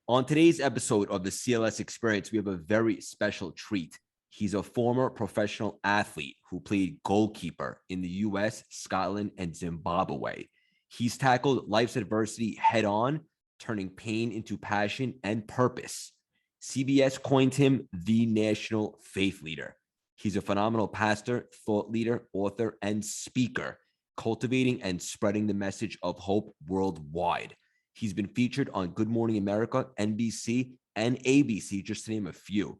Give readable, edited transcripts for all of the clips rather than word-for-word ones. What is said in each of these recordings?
On today's episode of the CLS Experience, we have a very special treat. He's a former professional athlete who played goalkeeper in the US, Scotland, and Zimbabwe. He's tackled life's adversity head on, turning pain into passion and purpose. CBS coined him the national faith leader. He's a phenomenal pastor, thought leader, author, and speaker, cultivating and spreading the message of hope worldwide. He's been featured on Good Morning America, NBC, and ABC, just to name a few.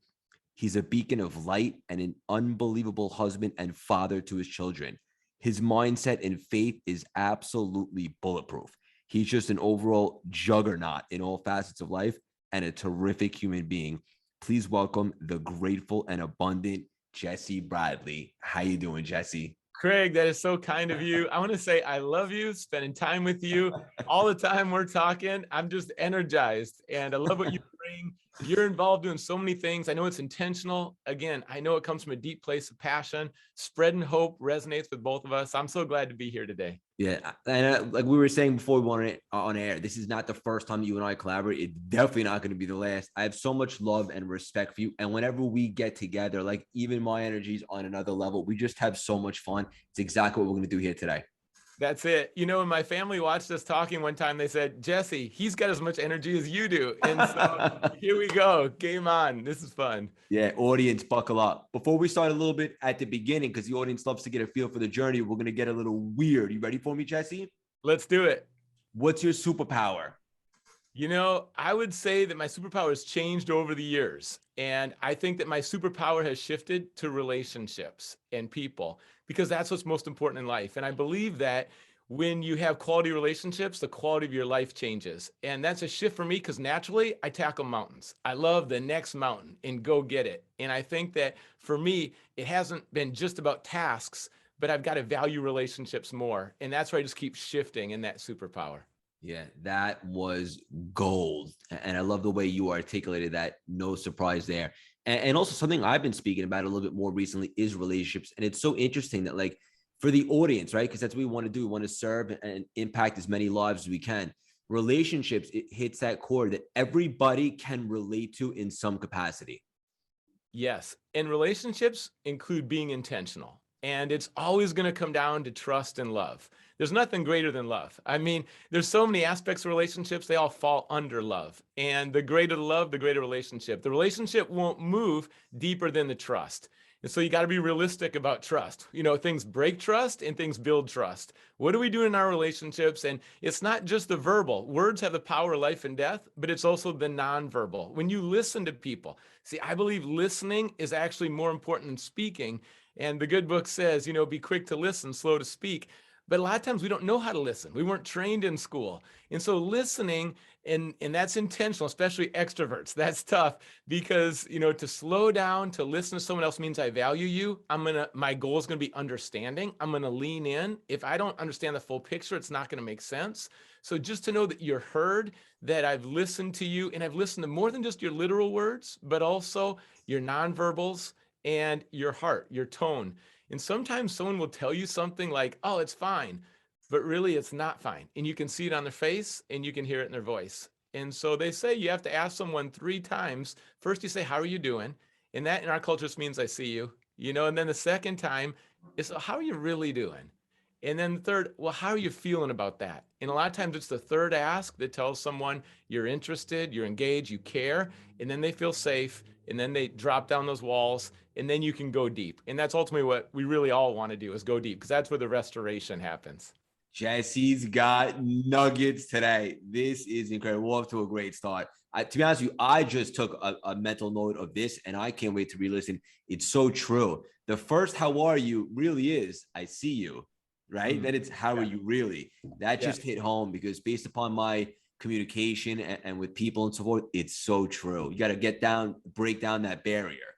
He's a beacon of light and an unbelievable husband and father to his children. His mindset and faith is absolutely bulletproof. He's just an overall juggernaut in all facets of life and a terrific human being. Please welcome the grateful and abundant Jesse Bradley. How you doing, Jesse? Craig, that is so kind of you. I want to say I love you, spending time with you all the time we're talking. I'm just energized and I love what you bring. You're involved in so many things. I know it's intentional. Again, I know it comes from a deep place of passion. Spreading hope resonates with both of us. I'm so glad to be here today. Yeah, and like we were saying before we went on air, this is not the first time you and I collaborate. It's definitely not going to be the last. I have so much love and respect for you. And whenever we get together, like even my energy's on another level. We just have so much fun. It's exactly what we're going to do here today. That's it. You know, when my family watched us talking one time, they said, Jesse, he's got as much energy as you do. And so here we go. Game on. This is fun. Yeah, audience, buckle up. Before we start a little bit at the beginning, because the audience loves to get a feel for the journey, we're going to get a little weird. You ready for me, Jesse? Let's do it. What's your superpower? You know, I would say that my superpower has changed over the years. And I think that my superpower has shifted to relationships and people, because that's what's most important in life. And I believe that when you have quality relationships, the quality of your life changes. And that's a shift for me because naturally I tackle mountains. I love the next mountain and go get it. And I think that for me, it hasn't been just about tasks, but I've got to value relationships more. And that's where I just keep shifting in that superpower. Yeah, that was gold. And I love the way you articulated that. No surprise there. And also something I've been speaking about a little bit more recently is relationships. And it's so interesting that like for the audience, right? Because that's what we want to do. We want to serve and impact as many lives as we can. Relationships, it hits that core that everybody can relate to in some capacity. Yes. And relationships include being intentional. And it's always going to come down to trust and love. There's nothing greater than love. I mean, there's so many aspects of relationships, they all fall under love. And the greater the love, the greater relationship. The relationship won't move deeper than the trust. And so you got to be realistic about trust. You know, things break trust and things build trust. What do we do in our relationships? And it's not just the verbal. Words have the power of life and death, but it's also the nonverbal. When you listen to people, see, I believe listening is actually more important than speaking. And the good book says, you know, be quick to listen, slow to speak. But a lot of times we don't know how to listen. We weren't trained in school. And so listening, and that's intentional, especially extroverts. That's tough because, you know, to slow down, to listen to someone else means I value you. My goal is going to be understanding. I'm going to lean in. If I don't understand the full picture, it's not going to make sense. So just to know that you're heard, that I've listened to you, and I've listened to more than just your literal words, but also your nonverbals and your heart, your tone. And sometimes someone will tell you something like, oh, it's fine, but really it's not fine. And you can see it on their face and you can hear it in their voice. And so they say you have to ask someone 3 times. First you say, how are you doing? And that in our culture just means I see you, you know, and then the second time is, how are you really doing? And then the third, well, how are you feeling about that? And a lot of times it's the third ask that tells someone you're interested, you're engaged, you care, and then they feel safe, and then they drop down those walls, and then you can go deep. And that's ultimately what we really all want to do, is go deep, because that's where the restoration happens. Jesse's got nuggets today. This is incredible. We're off to a great start. To be honest with you, I just took a mental note of this, and I can't wait to re-listen. It's so true. The first "how are you" really is "I see you," right? Then it's "how are you really." That just hit home because based upon my communication and with people and so forth, it's so true. You got to break down that barrier.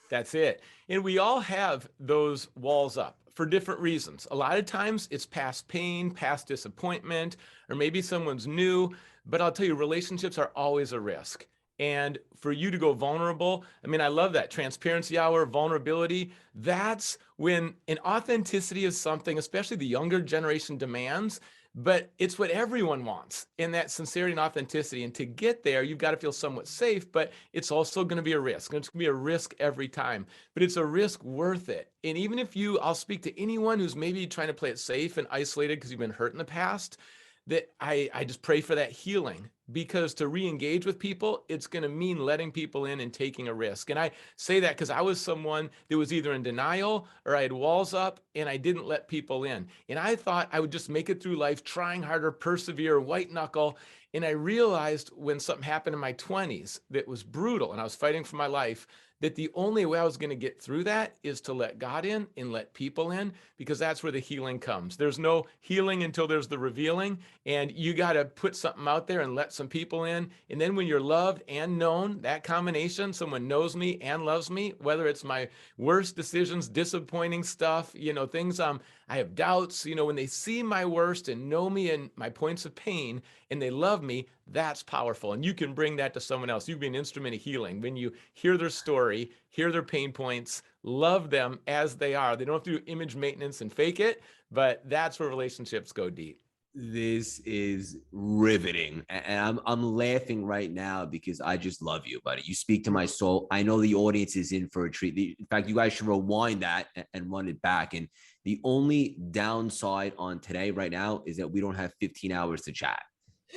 That's it. And we all have those walls up for different reasons. A lot of times it's past pain, past disappointment, or maybe someone's new. But I'll tell you, relationships are always a risk. And for you to go vulnerable, I mean, I love that. Transparency hour, vulnerability. That's when an authenticity is something, especially the younger generation demands. but it's what everyone wants in that sincerity and authenticity. And to get there, you've got to feel somewhat safe, but it's also going to be a risk. It's going to be a risk every time, but it's a risk worth it. And even if I'll speak to anyone who's maybe trying to play it safe and isolated because you've been hurt in the past, that I just pray for that healing, because to re-engage with people, it's going to mean letting people in and taking a risk. And I say that because I was someone that was either in denial or I had walls up and I didn't let people in. And I thought I would just make it through life, trying harder, persevere, white knuckle. And I realized when something happened in my 20s that was brutal and I was fighting for my life, that the only way I was going to get through that is to let God in and let people in, because that's where the healing comes. There's no healing until there's the revealing, and you got to put something out there and let some people in. And then when you're loved and known, that combination, someone knows me and loves me, whether it's my worst decisions, disappointing stuff, things I have doubts, when they see my worst and know me and my points of pain and they love me, that's powerful. And you can bring that to someone else. You can be an instrument of healing when you hear their story, hear their pain points, love them as they are. They don't have to do image maintenance and fake it, but that's where relationships go deep. This is riveting. And I'm laughing right now because I just love you, buddy. You speak to my soul. I know the audience is in for a treat. In fact, you guys should rewind that and run it back. And the only downside on today right now is that we don't have 15 hours to chat.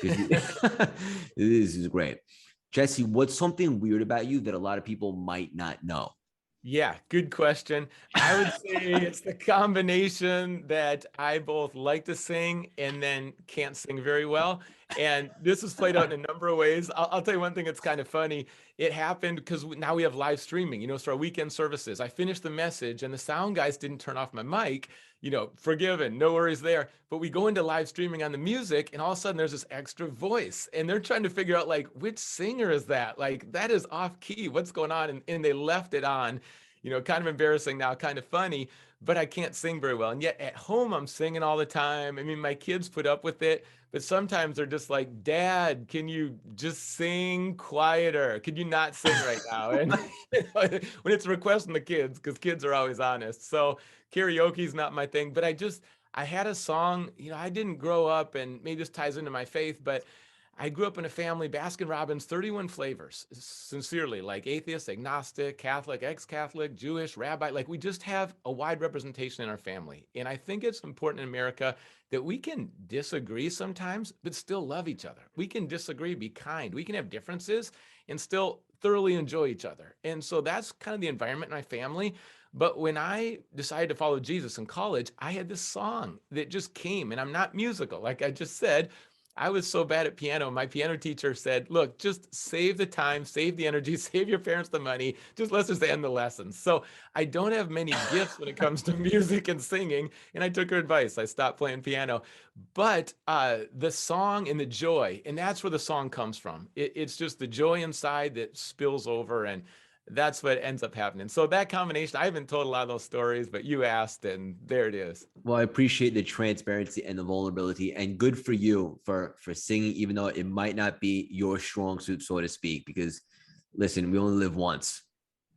This is great. Jesse, what's something weird about you that a lot of people might not know? Yeah, good question. I would say it's the combination that I both like to sing and then can't sing very well. And this is played out in a number of ways. I'll tell you one thing that's kind of funny. It happened because now we have live streaming, so our weekend services. I finished the message and the sound guys didn't turn off my mic, forgiven, no worries there. But we go into live streaming on the music and all of a sudden there's this extra voice and they're trying to figure out like, which singer is that? Like, that is off key. What's going on? And they left it on. Kind of embarrassing now, kind of funny, but I can't sing very well. And yet at home, I'm singing all the time. I mean, my kids put up with it, but sometimes they're just like, Dad, can you just sing quieter? Could you not sing right now? And when it's a request from the kids, because kids are always honest. So karaoke is not my thing, but I had a song, I didn't grow up, and maybe this ties into my faith, but I grew up in a family, Baskin Robbins, 31 flavors, sincerely, like atheist, agnostic, Catholic, ex-Catholic, Jewish, rabbi, like we just have a wide representation in our family. And I think it's important in America that we can disagree sometimes, but still love each other. We can disagree, be kind. We can have differences and still thoroughly enjoy each other. And so that's kind of the environment in my family. But when I decided to follow Jesus in college, I had this song that just came, and I'm not musical, like I just said. I was so bad at piano. My piano teacher said, look, just save the time, save the energy, save your parents the money. Just let's just end the lessons. So I don't have many gifts when it comes to music and singing. And I took her advice. I stopped playing piano. But the song and the joy, and that's where the song comes from. It's just the joy inside that spills over, and that's what ends up happening. So that combination, I haven't told a lot of those stories, but you asked, and there it is. Well, I appreciate the transparency and the vulnerability, and good for you for singing, even though it might not be your strong suit, so to speak, because listen, we only live once.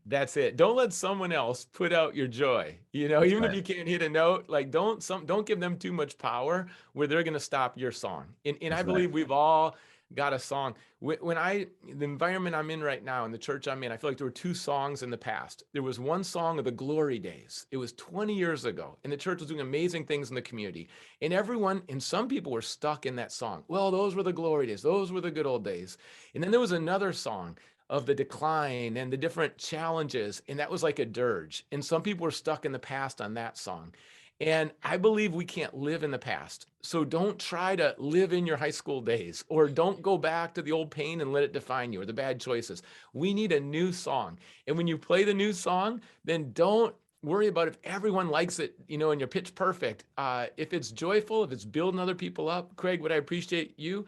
That's it. Don't let someone else put out your joy. That's Even if right. you can't hit a note, like don't give them too much power where they're going to stop your song. And I That's right. believe we've all got a song. The environment I'm in right now, in the church I'm in, I feel like there were two songs in the past. There was one song of the glory days. It was 20 years ago, and the church was doing amazing things in the community. And some people were stuck in that song. Well, those were the glory days. Those were the good old days. And then there was another song of the decline and the different challenges. And that was like a dirge. And some people were stuck in the past on that song. And I believe we can't live in the past. So don't try to live in your high school days, or don't go back to the old pain and let it define you, or the bad choices. We need a new song. And when you play the new song, then don't worry about if everyone likes it, and you're pitch perfect. If it's joyful, if it's building other people up, Craig, what I appreciate you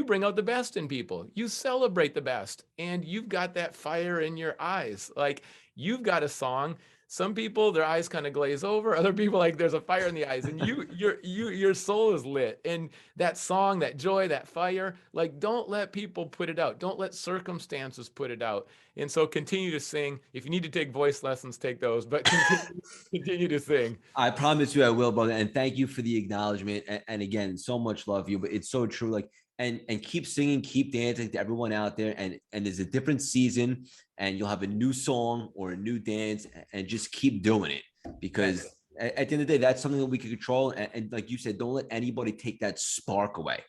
bring out the best in people. You celebrate the best, and you've got that fire in your eyes. Like, you've got a song Some people, their eyes kind of glaze over. Other people, like there's a fire in the eyes, and your soul is lit. And that song, that joy, that fire, like don't let people put it out. Don't let circumstances put it out. And so continue to sing. If you need to take voice lessons, take those, but continue to sing. I promise you I will, brother. And thank you for the acknowledgement. And again, so much love you, but it's so true. Like, and keep singing, keep dancing to everyone out there. And there's a different season, and you'll have a new song or a new dance, and just keep doing it, because at the end of the day, that's something that we can control. And like you said, don't let anybody take that spark away.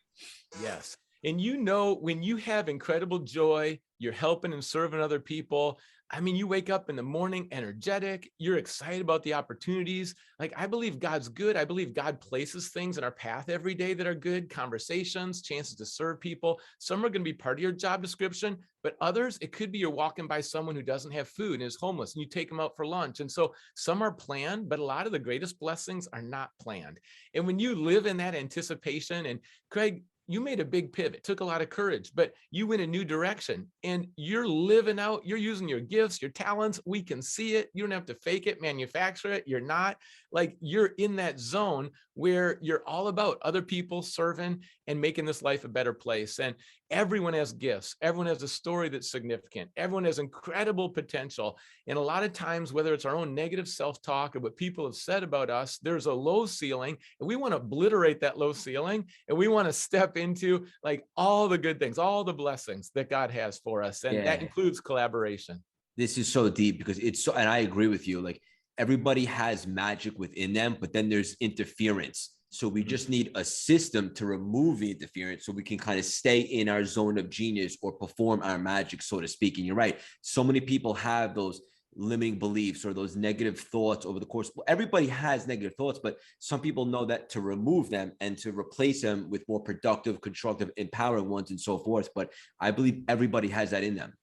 Yes. And you know, when you have incredible joy, you're helping and serving other people. I mean, you wake up in the morning energetic, you're excited about the opportunities. Like, I believe God's good. I believe God places things in our path every day that are good, conversations, chances to serve people. Some are going to be part of your job description, but others, it could be you're walking by someone who doesn't have food and is homeless, and you take them out for lunch. And so some are planned, but a lot of the greatest blessings are not planned. And when you live in that anticipation, and Craig, you made a big pivot, took a lot of courage, but you went a new direction, and you're living out, you're using your gifts, your talents. We can see it. You don't have to fake it, manufacture it. You're not, like, you're in that zone where you're all about other people serving and making this life a better place. And everyone has gifts. Everyone has a story that's significant. Everyone has incredible potential. And a lot of times, whether it's our own negative self-talk or what people have said about us, there's a low ceiling, and we want to obliterate that low ceiling, and we want to step into like all the good things, all the blessings that God has for us. And that includes collaboration. This is so deep, because it's so, and I agree with you. Like, everybody has magic within them, but then there's interference. So we just need a system to remove the interference, so we can kind of stay in our zone of genius or perform our magic, so to speak. And you're right. So many people have those limiting beliefs or those negative thoughts over the course. Everybody has negative thoughts, but some people know that to remove them and to replace them with more productive, constructive, empowering ones, and so forth. But I believe everybody has that in them.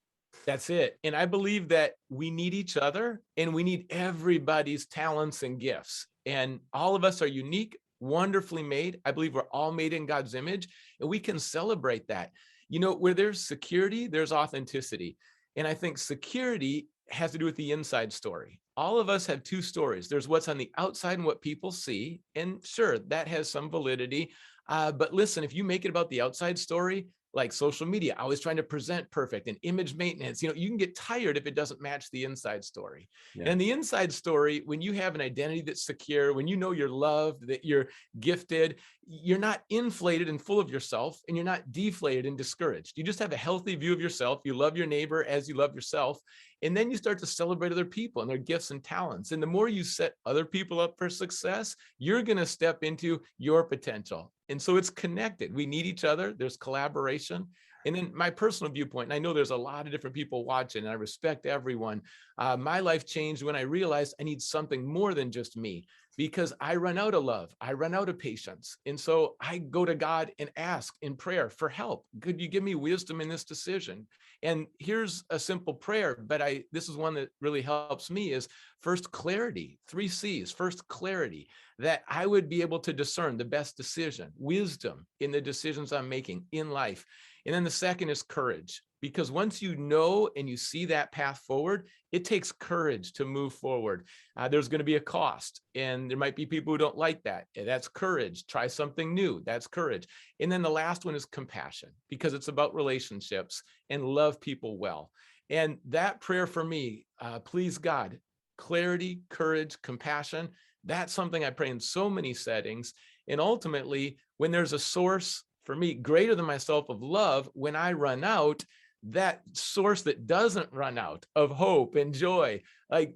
That's it. And I believe that we need each other, and we need everybody's talents and gifts. And all of us are unique, wonderfully made. I believe we're all made in God's image, and we can celebrate that. You know, where there's security, there's authenticity. And I think security has to do with the inside story. All of us have two stories. There's what's on the outside and what people see. And sure, that has some validity. But listen, if you make it about the outside story, like social media, always trying to present perfect, and image maintenance, you know, you can get tired if it doesn't match the inside story. Yeah. And the inside story, when you have an identity that's secure, when you know you're loved, that you're gifted, you're not inflated and full of yourself, and you're not deflated and discouraged. You just have a healthy view of yourself. You love your neighbor as you love yourself. And then you start to celebrate other people and their gifts and talents. And the more you set other people up for success, you're going to step into your potential. And so it's connected. We need each other. There's collaboration. And then my personal viewpoint, and I know there's a lot of different people watching, and I respect everyone. My life changed when I realized I need something more than just me, because I run out of love. I run out of patience. And so I go to God and ask in prayer for help. Could you give me wisdom in this decision? And here's a simple prayer, but this is one that really helps me, is first, clarity, 3 C's. First, clarity, that I would be able to discern the best decision, wisdom in the decisions I'm making in life. And then the second is courage, because once you know and you see that path forward, it takes courage to move forward. There's going to be a cost, and there might be people who don't like that. That's courage. Try something new. That's courage. And then the last one is compassion, because it's about relationships and love people well. And that prayer for me, please God, clarity, courage, compassion, that's something I pray in so many settings. And ultimately, when there's a source for me greater than myself of love, when I run out, that source that doesn't run out of hope and joy, like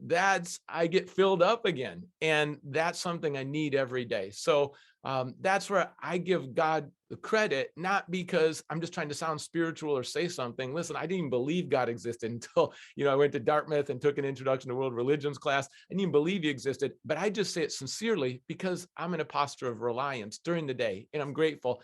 I get filled up again. And that's something I need every day. So that's where I give God the credit, not because I'm just trying to sound spiritual or say something. Listen, I didn't even believe God existed until, I went to Dartmouth and took an introduction to world religions class. I didn't even believe he existed, but I just say it sincerely because I'm in a posture of reliance during the day, and I'm grateful.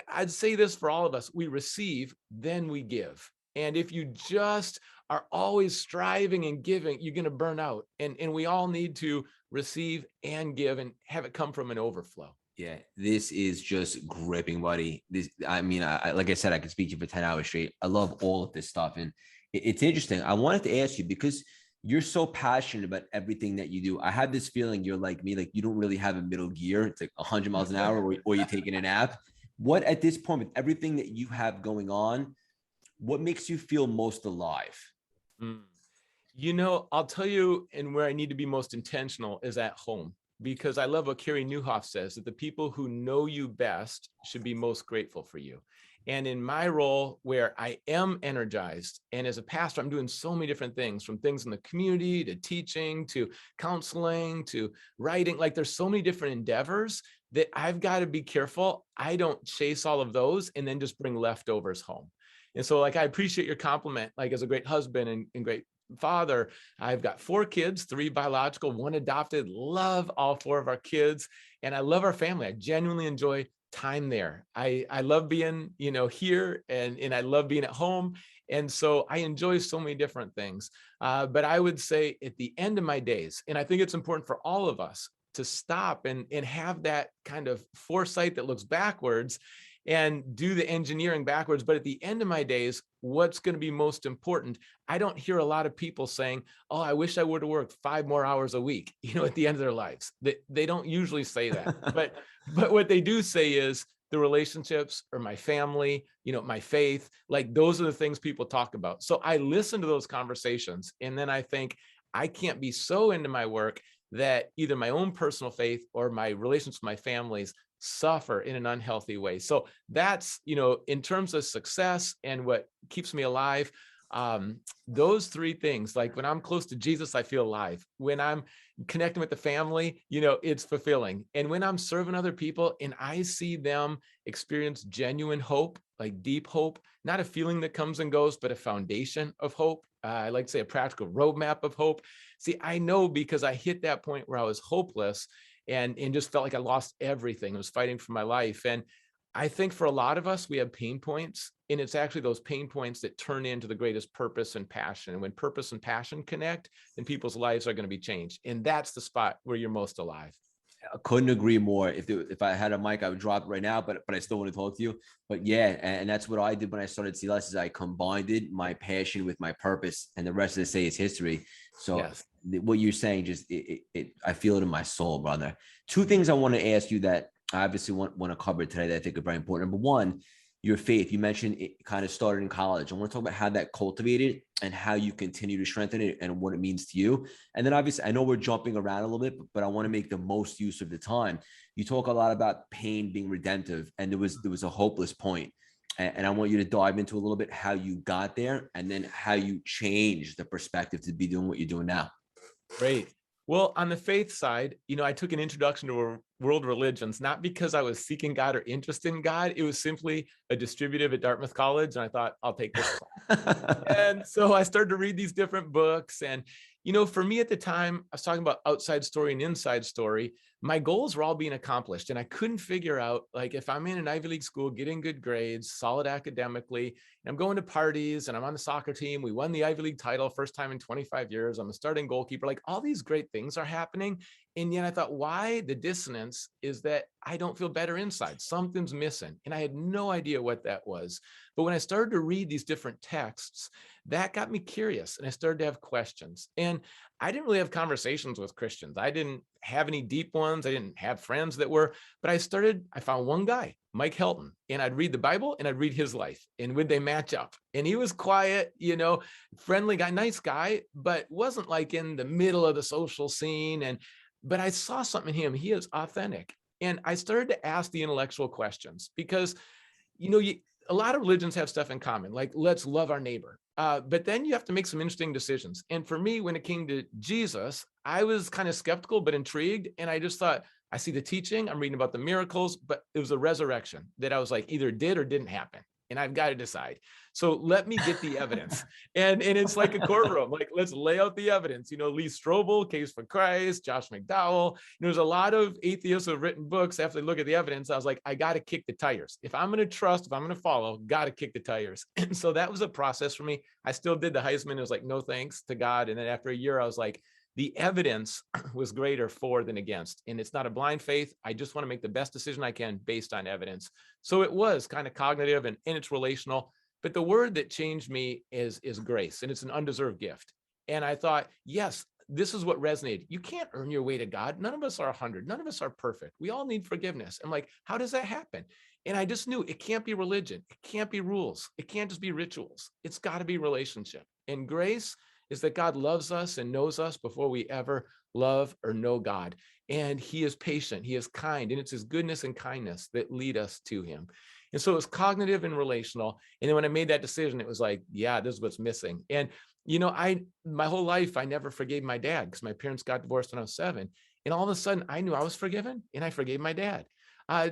I'd say this for all of us: we receive, then we give. And if you just are always striving and giving, you're going to burn out. And we all need to receive and give and have it come from an overflow. Yeah, this is just gripping, buddy. I mean, like I said, I could speak to you for 10 hours straight. I love all of this stuff. And it's interesting. I wanted to ask you, because You're so passionate about everything that you do. I have this feeling you're like me, like you don't really have a middle gear. It's like 100 miles an hour, or you're taking a nap. What at this point, with everything that you have going on, what makes you feel most alive? Mm. I'll tell you, and where I need to be most intentional is at home, because I love what Carey Nieuwhof says, that the people who know you best should be most grateful for you. And in my role, where I am energized, and as a pastor, I'm doing so many different things, from things in the community to teaching to counseling to writing. Like, there's so many different endeavors that I've got to be careful I don't chase all of those and then just bring leftovers home. And so, like, I appreciate your compliment, like, as a great husband and great father. I've got 4 kids, 3 biological, 1 adopted. Love all 4 of our kids, and I love our family. I genuinely enjoy time there. I love being, here, and I love being at home. And so I enjoy so many different things. But I would say at the end of my days, and I think it's important for all of us to stop and have that kind of foresight that looks backwards and do the engineering backwards. But at the end of my days, what's going to be most important? I don't hear a lot of people saying, "Oh, I wish I would have worked 5 more hours a week," at the end of their lives. They don't usually say that. But what they do say is the relationships, or my family, my faith, like, those are the things people talk about. So I listen to those conversations, and then I think, I can't be so into my work that either my own personal faith or my relations with my families suffer in an unhealthy way. So that's, in terms of success and what keeps me alive, those 3 things. Like, when I'm close to Jesus, I feel alive. When I'm connecting with the family, it's fulfilling. And when I'm serving other people and I see them experience genuine hope, like deep hope, not a feeling that comes and goes, but a foundation of hope. I like to say a practical roadmap of hope. See, I know, because I hit that point where I was hopeless and just felt like I lost everything. I was fighting for my life. And I think for a lot of us, we have pain points, and it's actually those pain points that turn into the greatest purpose and passion. And when purpose and passion connect, then people's lives are going to be changed. And that's the spot where you're most alive. I couldn't agree more. If I had a mic, I would drop it right now, but I still want to talk to you. But yeah, and that's what I did when I started CLS, is I combined my passion with my purpose, and the rest of the say is history. So Yes. what you're saying, just I feel it in my soul, brother. 2 things I want to ask you that I obviously want to cover today that I think are very important. Number one, your faith. You mentioned it kind of started in college. I want to talk about how that cultivated and how you continue to strengthen it and what it means to you. And then obviously, I know we're jumping around a little bit, but I want to make the most use of the time. You talk a lot about pain being redemptive, and there was a hopeless point. And I want you to dive into a little bit how you got there, and then how you changed the perspective to be doing what you're doing now. Great. Well, on the faith side, I took an introduction to world religions, not because I was seeking God or interested in God. It was simply a distributive at Dartmouth College. And I thought, I'll take this class. And so I started to read these different books. And, for me at the time, I was talking about outside story and inside story. My goals were all being accomplished. And I couldn't figure out, like, if I'm in an Ivy League school, getting good grades, solid academically, and I'm going to parties and I'm on the soccer team, we won the Ivy League title, first time in 25 years. I'm a starting goalkeeper. Like, all these great things are happening. And yet I thought, why the dissonance is that I don't feel better inside. Something's missing. And I had no idea what that was. But when I started to read these different texts, that got me curious, and I started to have questions. And I didn't really have conversations with Christians. I didn't have any deep ones. I didn't have friends that were, but I found one guy, Mike Helton, and I'd read the Bible and I'd read his life, and would they match up? And he was quiet, friendly guy, nice guy, but wasn't like in the middle of the social scene. But I saw something in him. He is authentic. And I started to ask the intellectual questions, because, a lot of religions have stuff in common, like, let's love our neighbor. But then you have to make some interesting decisions. And for me, when it came to Jesus, I was kind of skeptical, but intrigued. And I just thought, I see the teaching, I'm reading about the miracles, but it was a resurrection that I was like, either did or didn't happen. And I've got to decide. So let me get the evidence. And it's like a courtroom, like, let's lay out the evidence. Lee Strobel, Case for Christ, Josh McDowell. There's a lot of atheists who have written books. After they look at the evidence, I was like, I got to kick the tires. If I'm going to trust, if I'm going to follow, got to kick the tires. And so that was a process for me. I still did the Heisman. It was like, no thanks to God. And then after a year, I was like, the evidence was greater for than against. And it's not a blind faith. I just want to make the best decision I can based on evidence. So it was kind of cognitive and it's relational. But the word that changed me is grace. And it's an undeserved gift. And I thought, yes, this is what resonated. You can't earn your way to God. None of us are 100. None of us are perfect. We all need forgiveness. I'm like, how does that happen? And I just knew it can't be religion. It can't be rules. It can't just be rituals. It's got to be relationship. And grace is that God loves us and knows us before we ever love or know God. And he is patient. He is kind. And it's his goodness and kindness that lead us to him. And so it was cognitive and relational. And then when I made that decision, it was like, yeah, this is what's missing. And my whole life, I never forgave my dad because my parents got divorced when I was 7. And all of a sudden I knew I was forgiven and I forgave my dad.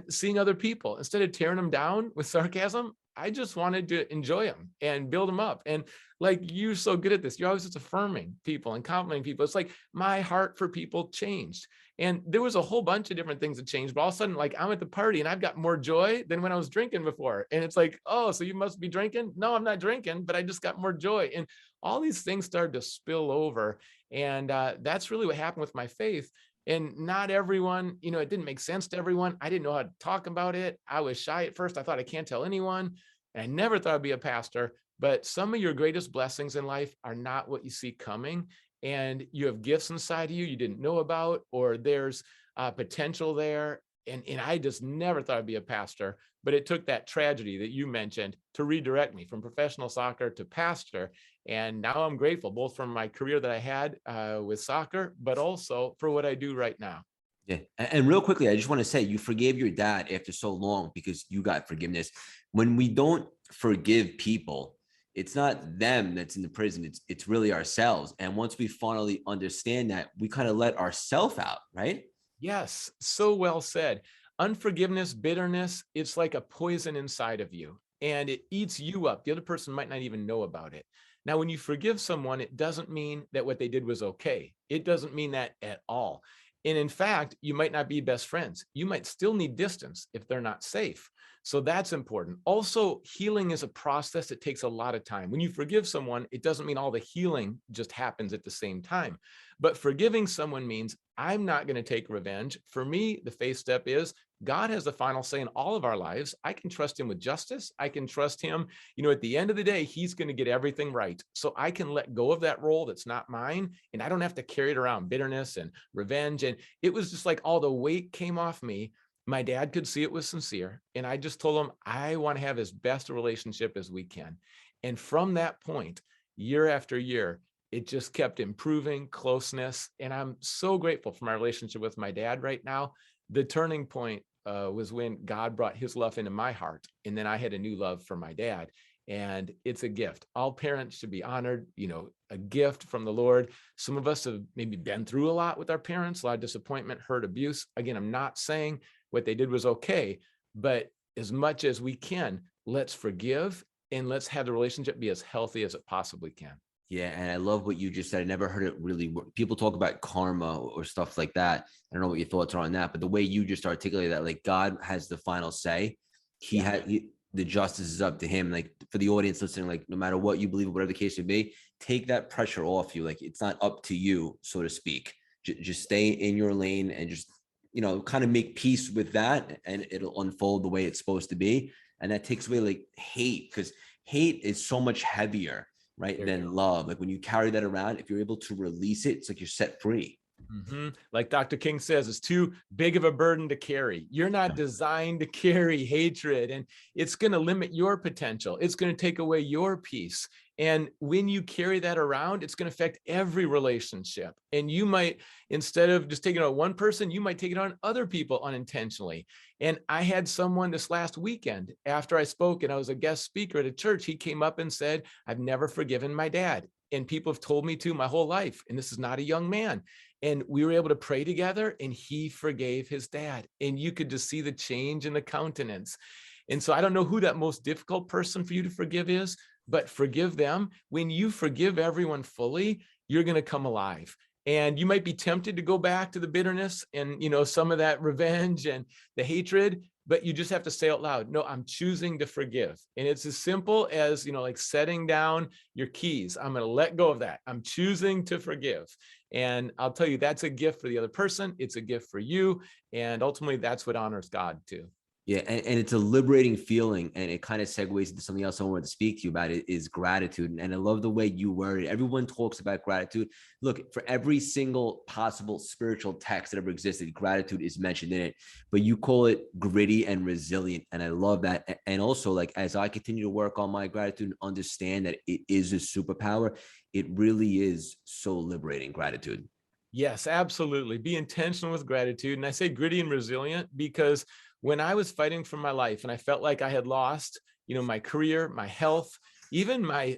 Seeing other people, instead of tearing them down with sarcasm, I just wanted to enjoy them and build them up. And like, you're so good at this. You're always just affirming people and complimenting people. It's like my heart for people changed. And there was a whole bunch of different things that changed, but all of a sudden, like, I'm at the party and I've got more joy than when I was drinking before. And it's like, oh, so you must be drinking? No, I'm not drinking, but I just got more joy. And all these things started to spill over. And that's really what happened with my faith. And not everyone, it didn't make sense to everyone. I didn't know how to talk about it. I was shy at first. I thought I can't tell anyone. And I never thought I'd be a pastor. But some of your greatest blessings in life are not what you see coming. And you have gifts inside of you didn't know about, or there's potential there. And I just never thought I'd be a pastor. But it took that tragedy that you mentioned to redirect me from professional soccer to pastor. And now I'm grateful both for my career that I had with soccer, but also for what I do right now. Yeah. And real quickly, I just want to say you forgave your dad after so long because you got forgiveness. When we don't forgive people, it's not them that's in the prison. It's really ourselves. And once we finally understand that, we kind of let ourselves out, right? Yes, so well said. Unforgiveness, bitterness, it's like a poison inside of you and it eats you up. The other person might not even know about it. Now, when you forgive someone, it doesn't mean that what they did was okay. It doesn't mean that at all. And in fact, you might not be best friends. You might still need distance if they're not safe. So that's important. Also, healing is a process that takes a lot of time. When you forgive someone, it doesn't mean all the healing just happens at the same time. But forgiving someone means I'm not going to take revenge. For me, the faith step is God has the final say in all of our lives. I can trust him with justice. I can trust him. At the end of the day, he's going to get everything right. So I can let go of that role that's not mine. And I don't have to carry it around, bitterness and revenge. And it was just like all the weight came off me. My dad could see it was sincere. And I just told him, I want to have as best a relationship as we can. And from that point, year after year, it just kept improving closeness. And I'm so grateful for my relationship with my dad right now. The turning point was when God brought his love into my heart. And then I had a new love for my dad. And it's a gift. All parents should be honored, a gift from the Lord. Some of us have maybe been through a lot with our parents, a lot of disappointment, hurt, abuse. Again, I'm not saying what they did was okay, but as much as we can, let's forgive and let's have the relationship be as healthy as it possibly can. Yeah, and I love what you just said. I never heard it really. People talk about karma or stuff like that. I don't know what your thoughts are on that, but the way you just articulated that, like God has the final say. The justice is up to him. Like for the audience listening, like no matter what you believe, whatever the case may be, take that pressure off you. Like it's not up to you, so to speak. Just stay in your lane and just kind of make peace with that, and it'll unfold the way it's supposed to be. And that takes away like hate, because hate is so much heavier, right, than love. Like when you carry that around, if you're able to release it, it's like you're set free. Mm-hmm. Like Dr. King says, it's too big of a burden to carry. You're not designed to carry hatred, and it's going to limit your potential. It's going to take away your peace. And when you carry that around, it's going to affect every relationship. And you might, instead of just taking it on one person, you might take it on other people unintentionally. And I had someone this last weekend after I spoke and I was a guest speaker at a church. He came up and said, I've never forgiven my dad. And people have told me to my whole life. And this is not a young man. And we were able to pray together and he forgave his dad. And you could just see the change in the countenance. And so I don't know who that most difficult person for you to forgive is, but forgive them. When you forgive everyone fully, you're going to come alive. And you might be tempted to go back to the bitterness and, some of that revenge and the hatred, but you just have to say out loud, no, I'm choosing to forgive. And it's as simple as, like setting down your keys. I'm going to let go of that. I'm choosing to forgive. And I'll tell you, that's a gift for the other person. It's a gift for you. And ultimately, that's what honors God too. Yeah, and it's a liberating feeling, and it kind of segues into something else I wanted to speak to you about. It is gratitude, and I love the way you word it. Everyone talks about gratitude. Look, for every single possible spiritual text that ever existed, gratitude is mentioned in it. But you call it gritty and resilient, and I love that. And also, like as I continue to work on my gratitude and understand that it is a superpower, it really is so liberating. Gratitude. Yes, absolutely. Be intentional with gratitude. And I say gritty and resilient because when I was fighting for my life and I felt like I had lost, my career, my health, even my,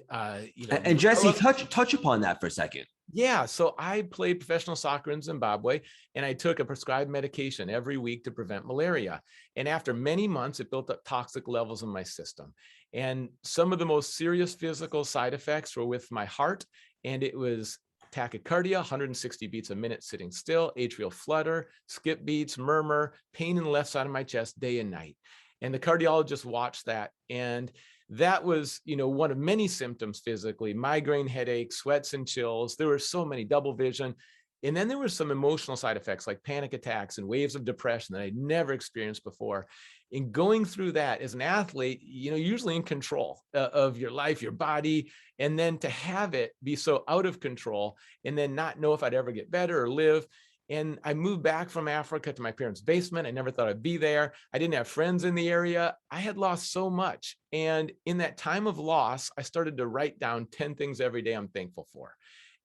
And Jesse, touch upon that for a second. yeah. So I played professional soccer in Zimbabwe and I took a prescribed medication every week to prevent malaria. And after many months, it built up toxic levels in my system. And some of the most serious physical side effects were with my heart. And it was tachycardia, 160 beats a minute sitting still, atrial flutter, skip beats, murmur, pain in the left side of my chest day and night. And the cardiologist watched that. And that was, one of many symptoms physically: migraine headaches, sweats and chills. There were so many, double vision. And then there were some emotional side effects like panic attacks and waves of depression that I'd never experienced before. In going through that as an athlete, usually in control of your life, your body, and then to have it be so out of control and then not know if I'd ever get better or live. And I moved back from Africa to my parents' basement. I never thought I'd be there. I didn't have friends in the area. I had lost so much. And in that time of loss, I started to write down 10 things every day I'm thankful for.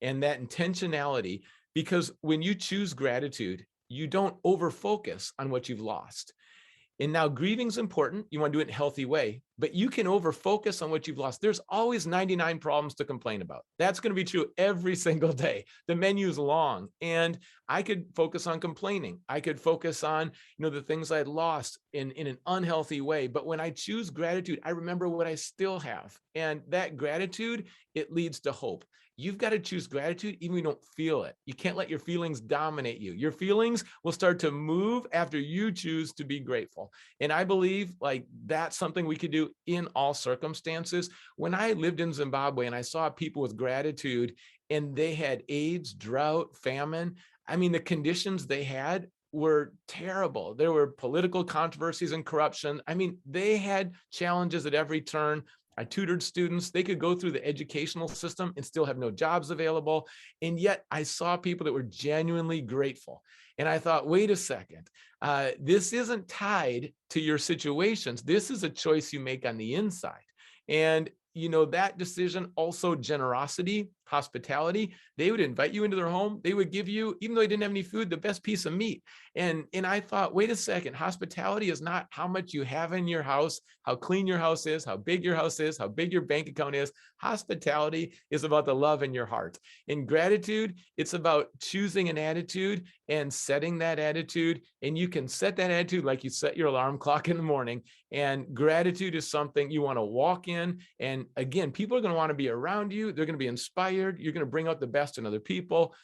And that intentionality, because when you choose gratitude, you don't over focus on what you've lost. And now grieving is important. You want to do it in a healthy way, but you can over focus on what you've lost. There's always 99 problems to complain about. That's going to be true every single day. The menu is long, and I could focus on complaining. I could focus on, the things I had lost in an unhealthy way. But when I choose gratitude, I remember what I still have. And that gratitude, it leads to hope. You've got to choose gratitude even when you don't feel it. You can't let your feelings dominate you. Your feelings will start to move after you choose to be grateful. And I believe like that's something we could do in all circumstances. When I lived in Zimbabwe and I saw people with gratitude and they had AIDS, drought, famine, I mean, the conditions they had were terrible. There were political controversies and corruption. I mean, they had challenges at every turn. I tutored students. They could go through the educational system and still have no jobs available. And yet I saw people that were genuinely grateful. And I thought, wait a second, this isn't tied to your situations. This is a choice you make on the inside. And that decision, also generosity, hospitality, they would invite you into their home. They would give you, even though they didn't have any food, the best piece of meat. And I thought, wait a second, hospitality is not how much you have in your house, how clean your house is, how big your house is, how big your bank account is. Hospitality is about the love in your heart. In gratitude, it's about choosing an attitude and setting that attitude. And you can set that attitude like you set your alarm clock in the morning. And gratitude is something you want to walk in. And again, people are going to want to be around you. They're going to be inspired. You're going to bring out the best in other people.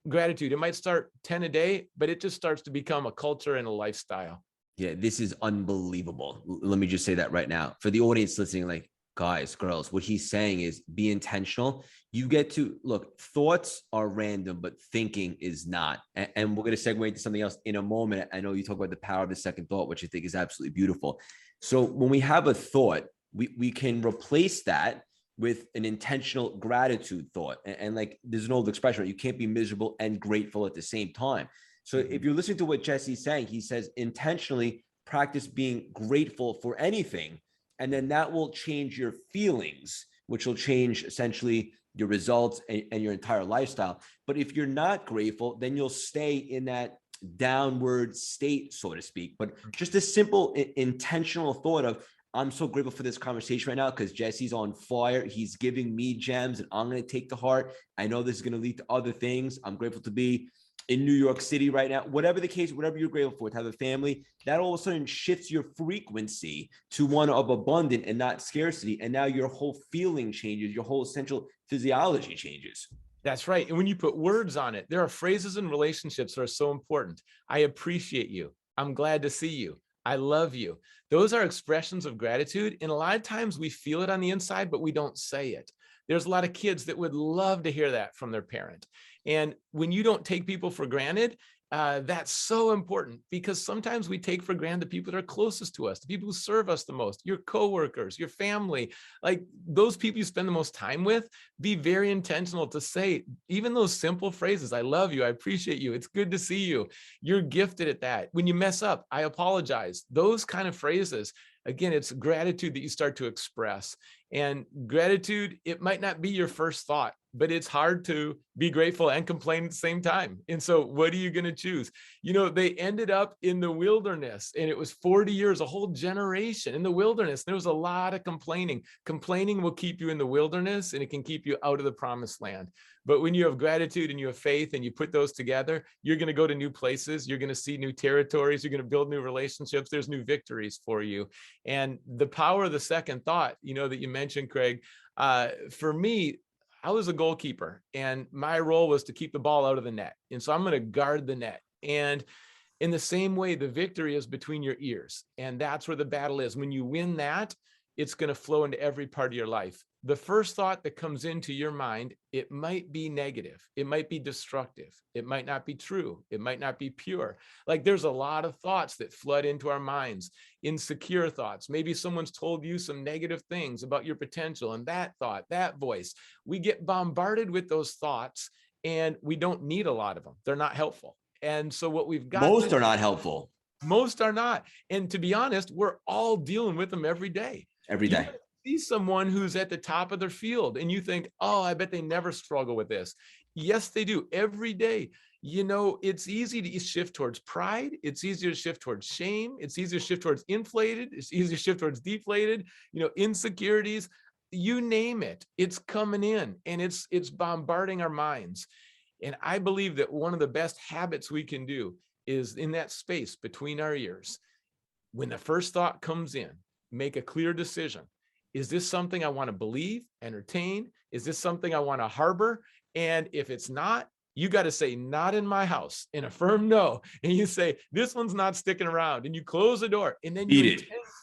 Gratitude, it might start 10 a day, but it just starts to become a culture and a lifestyle. Yeah, this is unbelievable. Let me just say that right now. For the audience listening, like, guys, girls, what he's saying is be intentional. You get to look, thoughts are random, but thinking is not. And we're going to segue into something else in a moment. I know you talk about the power of the second thought, which I think is absolutely beautiful. So when we have a thought, we can replace that with an intentional gratitude thought. And like, there's an old expression, right? You can't be miserable and grateful at the same time. So if you're listening to what Jesse's saying, he says intentionally practice being grateful for anything. And then that will change your feelings, which will change essentially your results and your entire lifestyle. But if you're not grateful, then you'll stay in that downward state, so to speak. But just a simple intentional thought of, I'm so grateful for this conversation right now because Jesse's on fire. He's giving me gems and I'm going to take to heart. I know this is going to lead to other things. I'm grateful to be in New York City right now. Whatever the case, whatever you're grateful for, to have a family, that all of a sudden shifts your frequency to one of abundant and not scarcity. And now your whole feeling changes. Your whole essential physiology changes. That's right. And when you put words on it, there are phrases in relationships that are so important. I appreciate you. I'm glad to see you. I love you. Those are expressions of gratitude. And a lot of times we feel it on the inside, but we don't say it. There's a lot of kids that would love to hear that from their parent. And when you don't take people for granted, That's so important, because sometimes we take for granted the people that are closest to us, the people who serve us the most, your coworkers, your family, like those people you spend the most time with. Be very intentional to say even those simple phrases. I love you. I appreciate you. It's good to see you. You're gifted at that. When you mess up, I apologize. Those kind of phrases. Again, it's gratitude that you start to express. And gratitude, it might not be your first thought, but it's hard to be grateful and complain at the same time. And so what are you going to choose? You know, they ended up in the wilderness, and it was 40 years, a whole generation in the wilderness. There was a lot of complaining. Complaining will keep you in the wilderness, and it can keep you out of the promised land. But when you have gratitude and you have faith and you put those together, you're going to go to new places. You're going to see new territories. You're going to build new relationships. There's new victories for you. And the power of the second thought, you know, that you mentioned, Craig, for me, I was a goalkeeper, and my role was to keep the ball out of the net. And so I'm going to guard the net. And in the same way, the victory is between your ears. And that's where the battle is. When you win that, it's going to flow into every part of your life. The first thought that comes into your mind, it might be negative. It might be destructive. It might not be true. It might not be pure. Like there's a lot of thoughts that flood into our minds, insecure thoughts. Maybe someone's told you some negative things about your potential, and that thought, that voice, we get bombarded with those thoughts, and we don't need a lot of them. They're not helpful. And so what we've got, Most are not helpful. Most are not. And to be honest, we're all dealing with them every day. Every You day. see someone who's at the top of their field and you think, oh, I bet they never struggle with this. Yes, they do every day. You know, it's easy to shift towards pride. It's easier to shift towards shame. It's easier to shift towards inflated. It's easier to shift towards deflated, you know, insecurities, you name it. It's coming in, and it's bombarding our minds. And I believe that one of the best habits we can do is in that space between our ears. When the first thought comes in, make a clear decision. Is this something I want to believe, entertain? Is this something I want to harbor? And if it's not, you got to say, not in my house, in a firm no. And you say, this one's not sticking around. And you close the door. And then you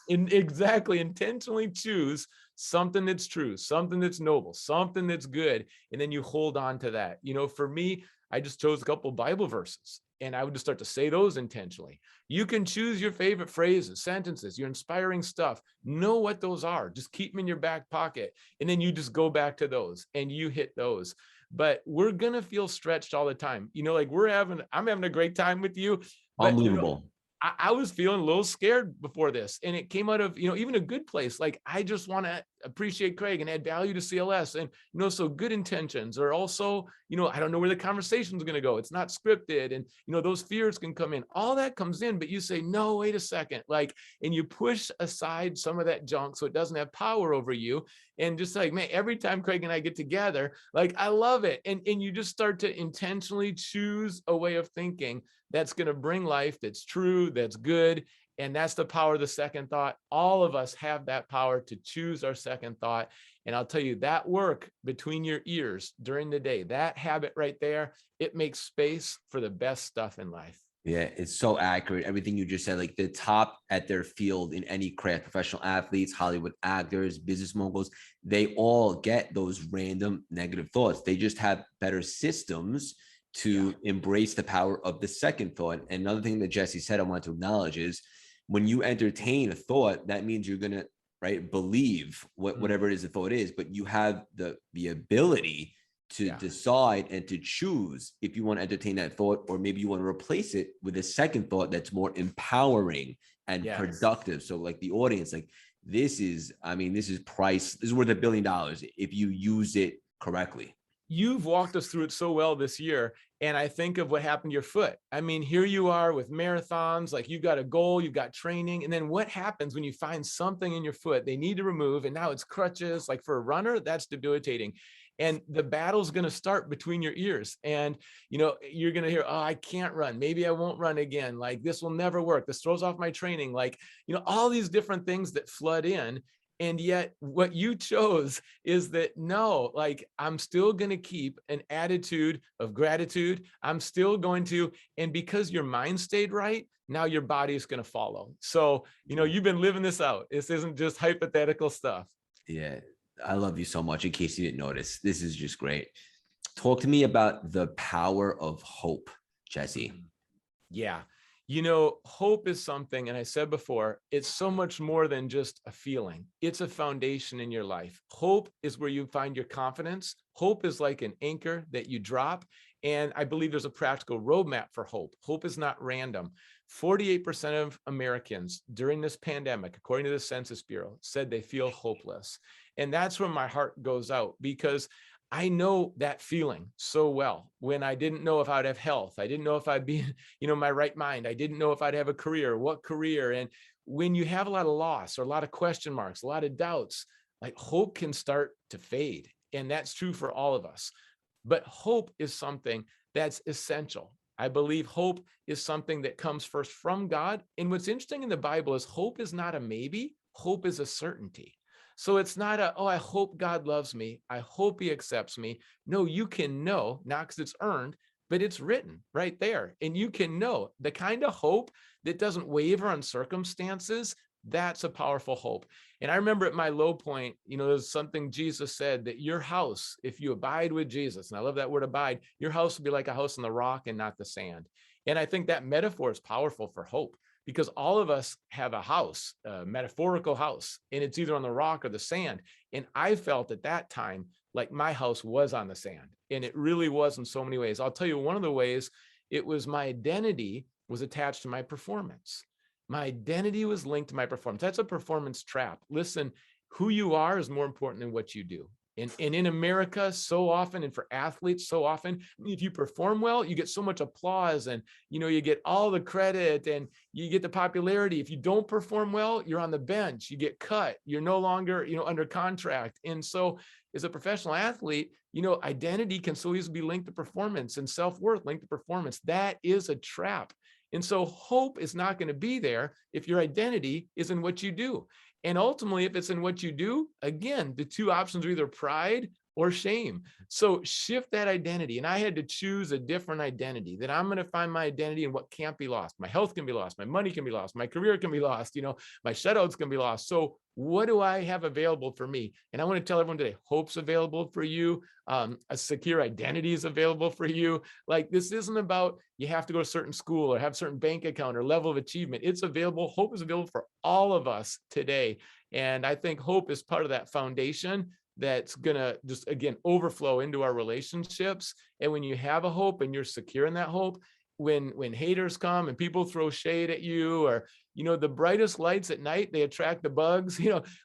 intentionally choose something that's true, something that's noble, something that's good. And then you hold on to that. You know, for me, I just chose a couple Bible verses, and I would just start to say those intentionally. You can choose your favorite phrases, sentences, your inspiring stuff. Know what those are. Just keep them in your back pocket. And then you just go back to those and you hit those. But we're going to feel stretched all the time. You know, like I'm having a great time with you. But Unbelievable. You know, I was feeling a little scared before this, and it came out of, you know, even a good place. Like, I just want to appreciate Craig and add value to CLS. And, you know, so good intentions are also, you know, I don't know where the conversation is going to go. It's not scripted. And, you know, those fears can come in, all that comes in, but you say, no, wait a second. Like, and you push aside some of that junk so it doesn't have power over you. And just like, man, every time Craig and I get together, like, I love it. And you just start to intentionally choose a way of thinking that's going to bring life, that's true, that's good. And that's the power of the second thought. All of us have that power to choose our second thought. And I'll tell you, that work between your ears during the day, that habit right there, it makes space for the best stuff in life. Yeah, it's so accurate. Everything you just said, like the top at their field in any craft, professional athletes, Hollywood actors, business moguls, they all get those random negative thoughts. They just have better systems to embrace the power of the second thought. And another thing that Jesse said I want to acknowledge is when you entertain a thought, that means you're going to, right, believe whatever it is the thought is, but you have the ability to decide and to choose if you want to entertain that thought, or maybe you want to replace it with a second thought that's more empowering and productive. So like the audience, like this is price. This is worth $1 billion if you use it correctly. You've walked us through it so well this year. And I think of what happened to your foot. I mean, here you are with marathons, like you've got a goal, you've got training. And then what happens when you find something in your foot they need to remove? And now it's crutches. Like for a runner, that's debilitating. And the battle's going to start between your ears. And, you know, you're going to hear, oh, I can't run. Maybe I won't run again. Like this will never work. This throws off my training. Like, you know, all these different things that flood in. And yet what you chose is that, no, like I'm still going to keep an attitude of gratitude. I'm still going to, and because your mind stayed right, now your body is going to follow. So, you know, you've been living this out. This isn't just hypothetical stuff. Yeah. I love you so much. In case you didn't notice, this is just great. Talk to me about the power of hope, Jesse. Yeah. Hope is something, and I said before, it's so much more than just a feeling. It's a foundation in your life. Hope is where you find your confidence. Hope is like an anchor that you drop. And I believe there's a practical roadmap for hope. Hope is not random. 48% of Americans during this pandemic, according to the Census Bureau, said they feel hopeless. And that's where my heart goes out, because I know that feeling so well. When I didn't know if I'd have health, I didn't know if I'd be my right mind. I didn't know if I'd have a career, what career. And when you have a lot of loss or a lot of question marks, a lot of doubts, like hope can start to fade. And that's true for all of us. But hope is something that's essential. I believe hope is something that comes first from God. And what's interesting in the Bible is hope is not a maybe, hope is a certainty. So it's not oh, I hope God loves me. I hope he accepts me. No, you can know, not because it's earned, but it's written right there. And you can know the kind of hope that doesn't waver on circumstances. That's a powerful hope. And I remember at my low point, there's something Jesus said, that your house, if you abide with Jesus, and I love that word abide, your house will be like a house on the rock and not the sand. And I think that metaphor is powerful for hope, because all of us have a house, a metaphorical house, and it's either on the rock or the sand. And I felt at that time like my house was on the sand, and it really was in so many ways. I'll tell you one of the ways. It was my identity was attached to my performance. My identity was linked to my performance. That's a performance trap. Listen, who you are is more important than what you do. And in America, so often, and for athletes, so often, if you perform well, you get so much applause, and you get all the credit, and you get the popularity. If you don't perform well, you're on the bench, you get cut, you're no longer under contract. And so as a professional athlete, identity can so easily be linked to performance, and self-worth linked to performance. That is a trap. And so hope is not going to be there if your identity is in what you do. And ultimately, if it's in what you do, again, the two options are either pride or shame. So shift that identity. And I had to choose a different identity, that I'm going to find my identity in what can't be lost. My health can be lost. My money can be lost. My career can be lost. My shutouts can be lost. So what do I have available for me? And I want to tell everyone today, hope's available for you. A secure identity is available for you. Like, this isn't about you have to go to a certain school or have a certain bank account or level of achievement. It's available. Hope is available for all of us today. And I think hope is part of that foundation that's going to just, again, overflow into our relationships. And when you have a hope and you're secure in that hope, when haters come and people throw shade at you, or the brightest lights at night, they attract the bugs.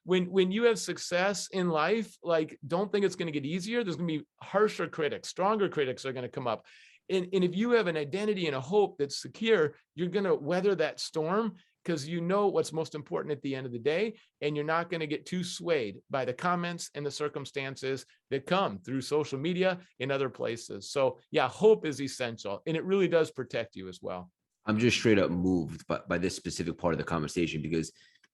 When you have success in life, like, don't think it's going to get easier. There's going to be harsher critics, stronger critics are going to come up. And if you have an identity and a hope that's secure, you're going to weather that storm, because you know what's most important at the end of the day, and you're not going to get too swayed by the comments and the circumstances that come through social media and other places. So yeah, hope is essential, and it really does protect you as well. I'm just straight up moved by this specific part of the conversation, because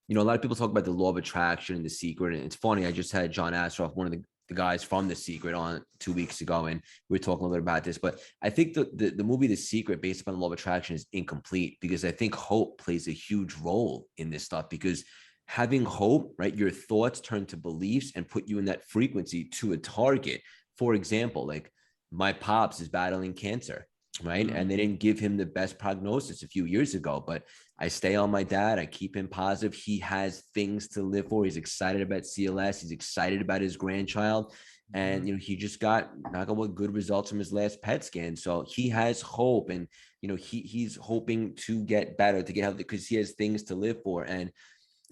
a lot of people talk about the law of attraction and The Secret. And it's funny, I just had John Astroff, one of the guys from The Secret, on 2 weeks ago, and we were talking a little bit about this. But I think the movie The Secret, based upon the law of attraction, is incomplete, because I think hope plays a huge role in this stuff. Because having hope, right, your thoughts turn to beliefs and put you in that frequency to a target. For example, like, my pops is battling cancer, right? Mm-hmm. And they didn't give him the best prognosis a few years ago, but I stay on my dad. I keep him positive. He has things to live for. He's excited about CLS. He's excited about his grandchild. And, he just got, knock on wood, good results from his last PET scan. So he has hope, and, he's hoping to get better, to get healthy, because he has things to live for. And,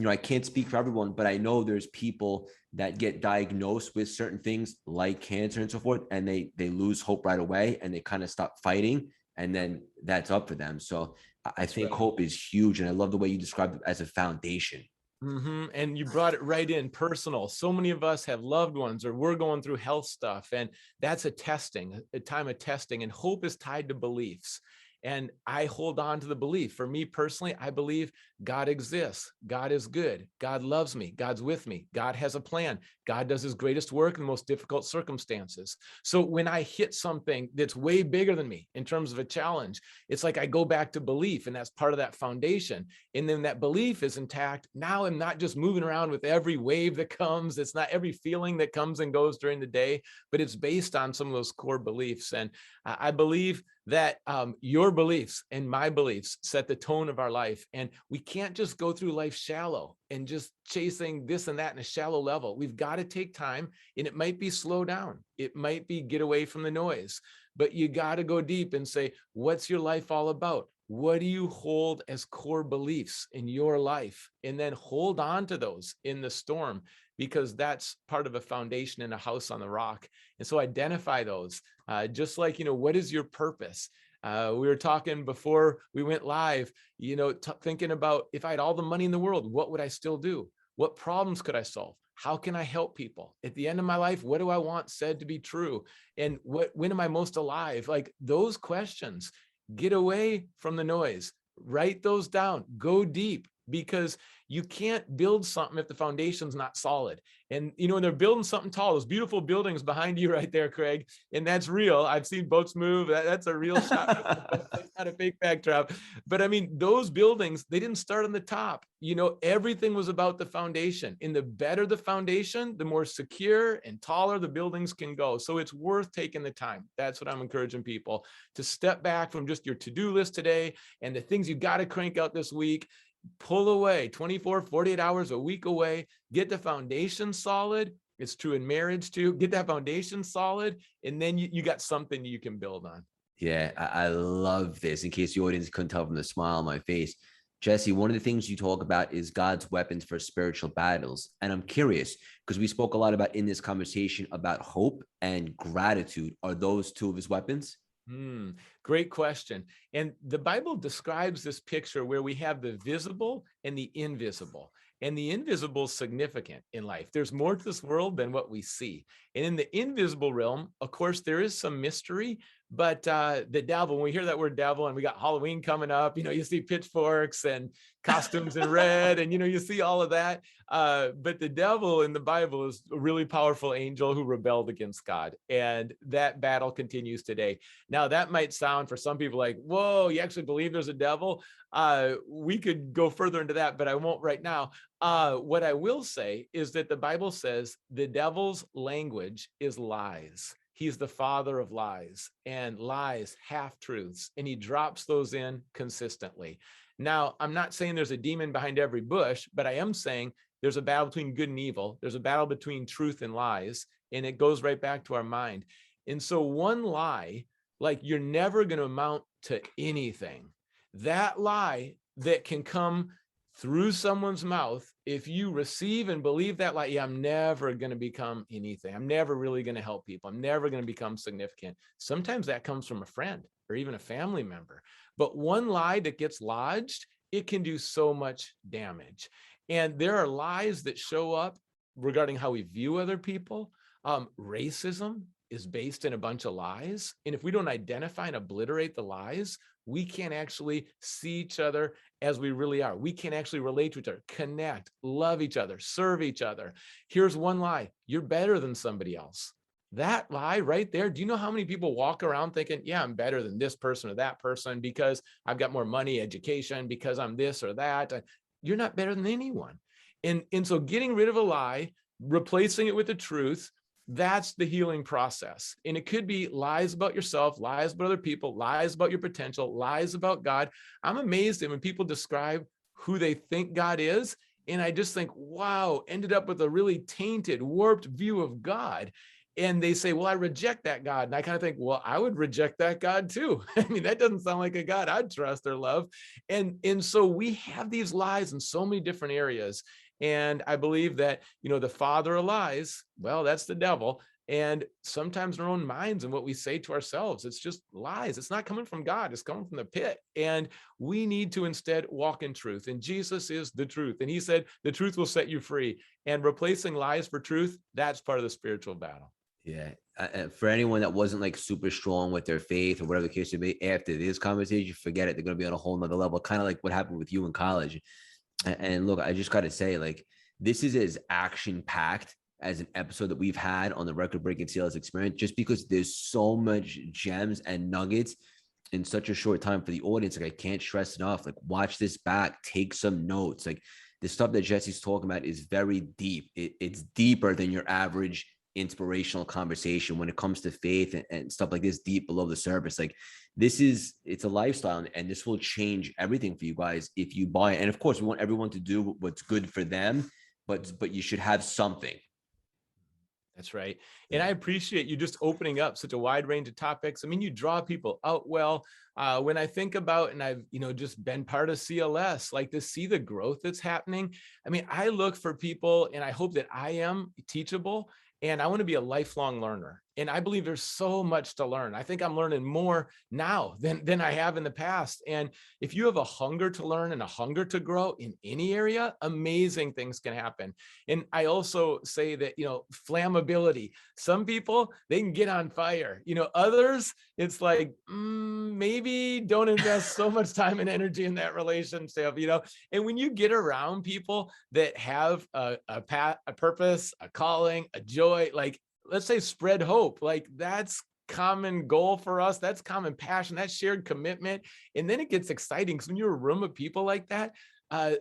I can't speak for everyone, but I know there's people that get diagnosed with certain things like cancer and so forth, and they lose hope right away, and they kind of stop fighting, and then that's up for them. So I think hope is huge. And I love the way you described it as a foundation. And you brought it right in, personal. So many of us have loved ones, or we're going through health stuff, and that's a time of testing. And hope is tied to beliefs. And I hold on to the belief. For me personally, I believe God exists. God is good. God loves me. God's with me. God has a plan. God does his greatest work in the most difficult circumstances. So when I hit something that's way bigger than me in terms of a challenge, it's like I go back to belief, and that's part of that foundation. And then that belief is intact. Now I'm not just moving around with every wave that comes. It's not every feeling that comes and goes during the day, but it's based on some of those core beliefs. And I believe that your beliefs and my beliefs set the tone of our life. And we can't just go through life shallow and just chasing this and that in a shallow level. We've got to take time, and it might be slow down. It might be get away from the noise, but you got to go deep and say, what's your life all about? What do you hold as core beliefs in your life? And then hold on to those in the storm, because that's part of a foundation in a house on the rock. And so identify those, just like, what is your purpose? We were talking before we went live, thinking about, if I had all the money in the world, what would I still do? What problems could I solve? How can I help people? At the end of my life, what do I want said to be true? And when am I most alive? Like those questions. Get away from the noise, write those down, go deep, because you can't build something if the foundation's not solid. And, when they're building something tall, those beautiful buildings behind you right there, Craig, and that's real. I've seen boats move. That's a real shot. That's not a fake backdrop. But I mean, those buildings, they didn't start on the top. Everything was about the foundation. And the better the foundation, the more secure and taller the buildings can go. So it's worth taking the time. That's what I'm encouraging people to step back from just your to-do list today and the things you got to crank out this week. Pull away 24, 48 hours a week away, get the foundation solid. It's true in marriage too. Get that foundation solid, and then you got something you can build on. Yeah, I love this. In case the audience couldn't tell from the smile on my face, Jesse, one of the things you talk about is God's weapons for spiritual battles. And I'm curious, because we spoke a lot about in this conversation about hope and gratitude. Are those two of his weapons? Great question. And the Bible describes this picture where we have the visible and the invisible. And the invisible is significant in life. There's more to this world than what we see. And in the invisible realm, of course, there is some mystery, but the devil, when we hear that word devil, and we got Halloween coming up, you see pitchforks and costumes in red, and, you see all of that. But the devil in the Bible is a really powerful angel who rebelled against God. And that battle continues today. Now, that might sound for some people like, whoa, you actually believe there's a devil? We could go further into that, but I won't right now. What I will say is that the Bible says the devil's language is lies. He's the father of lies, and lies, half-truths, and he drops those in consistently. Now, I'm not saying there's a demon behind every bush, but I am saying there's a battle between good and evil. There's a battle between truth and lies, and it goes right back to our mind. And so one lie, like you're never going to amount to anything, that lie that can come through someone's mouth, if you receive and believe that lie, I'm never going to become anything. I'm never really going to help people. I'm never going to become significant. Sometimes that comes from a friend or even a family member. But one lie that gets lodged, it can do so much damage. And there are lies that show up regarding how we view other people. Racism is based in a bunch of lies. And if we don't identify and obliterate the lies, we can't actually see each other as we really are. We can't actually relate to each other, connect, love each other, serve each other. Here's one lie: you're better than somebody else. That lie right there. Do you know how many people walk around thinking, yeah, I'm better than this person or that person because I've got more money, education, because I'm this or that? You're not better than anyone. And so getting rid of a lie, replacing it with the truth, that's the healing process. And it could be lies about yourself, lies about other people, lies about your potential, lies about God. I'm amazed at when people describe who they think God is. And I just think, wow, ended up with a really tainted, warped view of God. And they say, well, I reject that God. And I kind of think, well, I would reject that God too. I mean, that doesn't sound like a God I'd trust or love. And so we have these lies in so many different areas. And I believe that, the father of lies, well, that's the devil. And sometimes in our own minds and what we say to ourselves, it's just lies. It's not coming from God. It's coming from the pit. And we need to instead walk in truth. And Jesus is the truth. And he said, the truth will set you free. And replacing lies for truth, that's part of the spiritual battle. Yeah. For anyone that wasn't like super strong with their faith or whatever the case may be, after this conversation, forget it. They're going to be on a whole nother level, kind of like what happened with you in college. And look, I just got to say, like, this is as action packed as an episode that we've had on the record breaking CLS Experience, just because there's so much gems and nuggets in such a short time for the audience. Like, I can't stress enough, like, watch this back, take some notes. Like, the stuff that Jesse's talking about is very deep. It's deeper than your average inspirational conversation when it comes to faith and stuff like this deep below the surface. Like it's a lifestyle, and this will change everything for you guys if you buy it. And of course, we want everyone to do what's good for them, but you should have something. That's right. And I appreciate you just opening up such a wide range of topics. I mean, you draw people out well. When I think about, and I've, just been part of CLS, like to see the growth that's happening. I mean, I look for people, and I hope that I am teachable, and I want to be a lifelong learner. And I believe there's so much to learn. I think I'm learning more now than I have in the past. And if you have a hunger to learn and a hunger to grow in any area, amazing things can happen. And I also say that, flammability, some people, they can get on fire, others, it's like, maybe don't invest so much time and energy in that relationship, and when you get around people that have a purpose, a calling, a joy, like, let's say spread hope, like that's common goal for us. That's common passion, that's shared commitment. And then it gets exciting because when you're a room of people like that,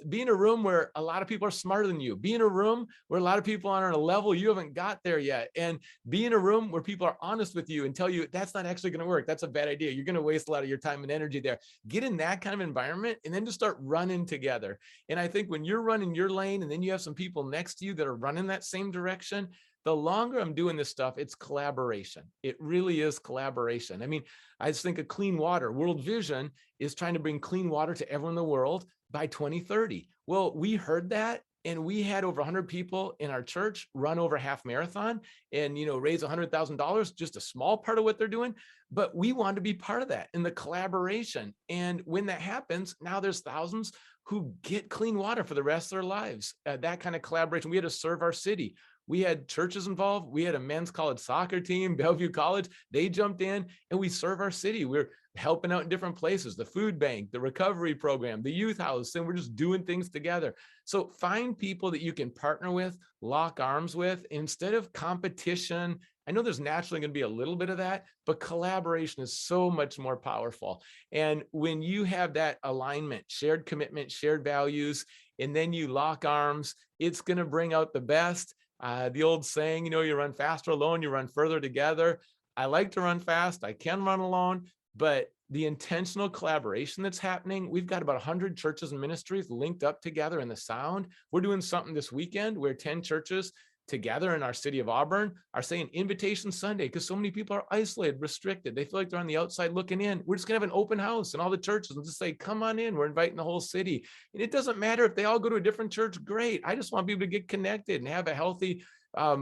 be in a room where a lot of people are smarter than you, be in a room where a lot of people are on a level you haven't got there yet, and be in a room where people are honest with you and tell you that's not actually going to work. That's a bad idea. You're going to waste a lot of your time and energy there. Get in that kind of environment and then just start running together. And I think when you're running your lane and then you have some people next to you that are running that same direction, the longer I'm doing this stuff, it's collaboration. It really is collaboration. I mean, I just think of clean water. World Vision is trying to bring clean water to everyone in the world by 2030. Well, we heard that, and we had over 100 people in our church run over half marathon and, raise $100,000, just a small part of what they're doing. But we want to be part of that in the collaboration. And when that happens, now there's thousands who get clean water for the rest of their lives. That kind of collaboration. We had to serve our city. We had churches involved. We had a men's college soccer team, Bellevue College. They jumped in, and we serve our city. We're helping out in different places, the food bank, the recovery program, the youth house, and we're just doing things together. So find people that you can partner with, lock arms with, instead of competition. I know there's naturally going to be a little bit of that, but collaboration is so much more powerful. And when you have that alignment, shared commitment, shared values, and then you lock arms, it's going to bring out the best. The old saying, you run faster alone, you run further together. I like to run fast. I can run alone, but the intentional collaboration that's happening, we've got about 100 churches and ministries linked up together in the Sound. We're doing something this weekend where 10 churches together in our city of Auburn are saying Invitation Sunday, because so many people are isolated, restricted. They feel like they're on the outside looking in. We're just gonna have an open house in all the churches and just say, come on in. We're inviting the whole city. And it doesn't matter if they all go to a different church, great. I just want people to get connected and have a healthy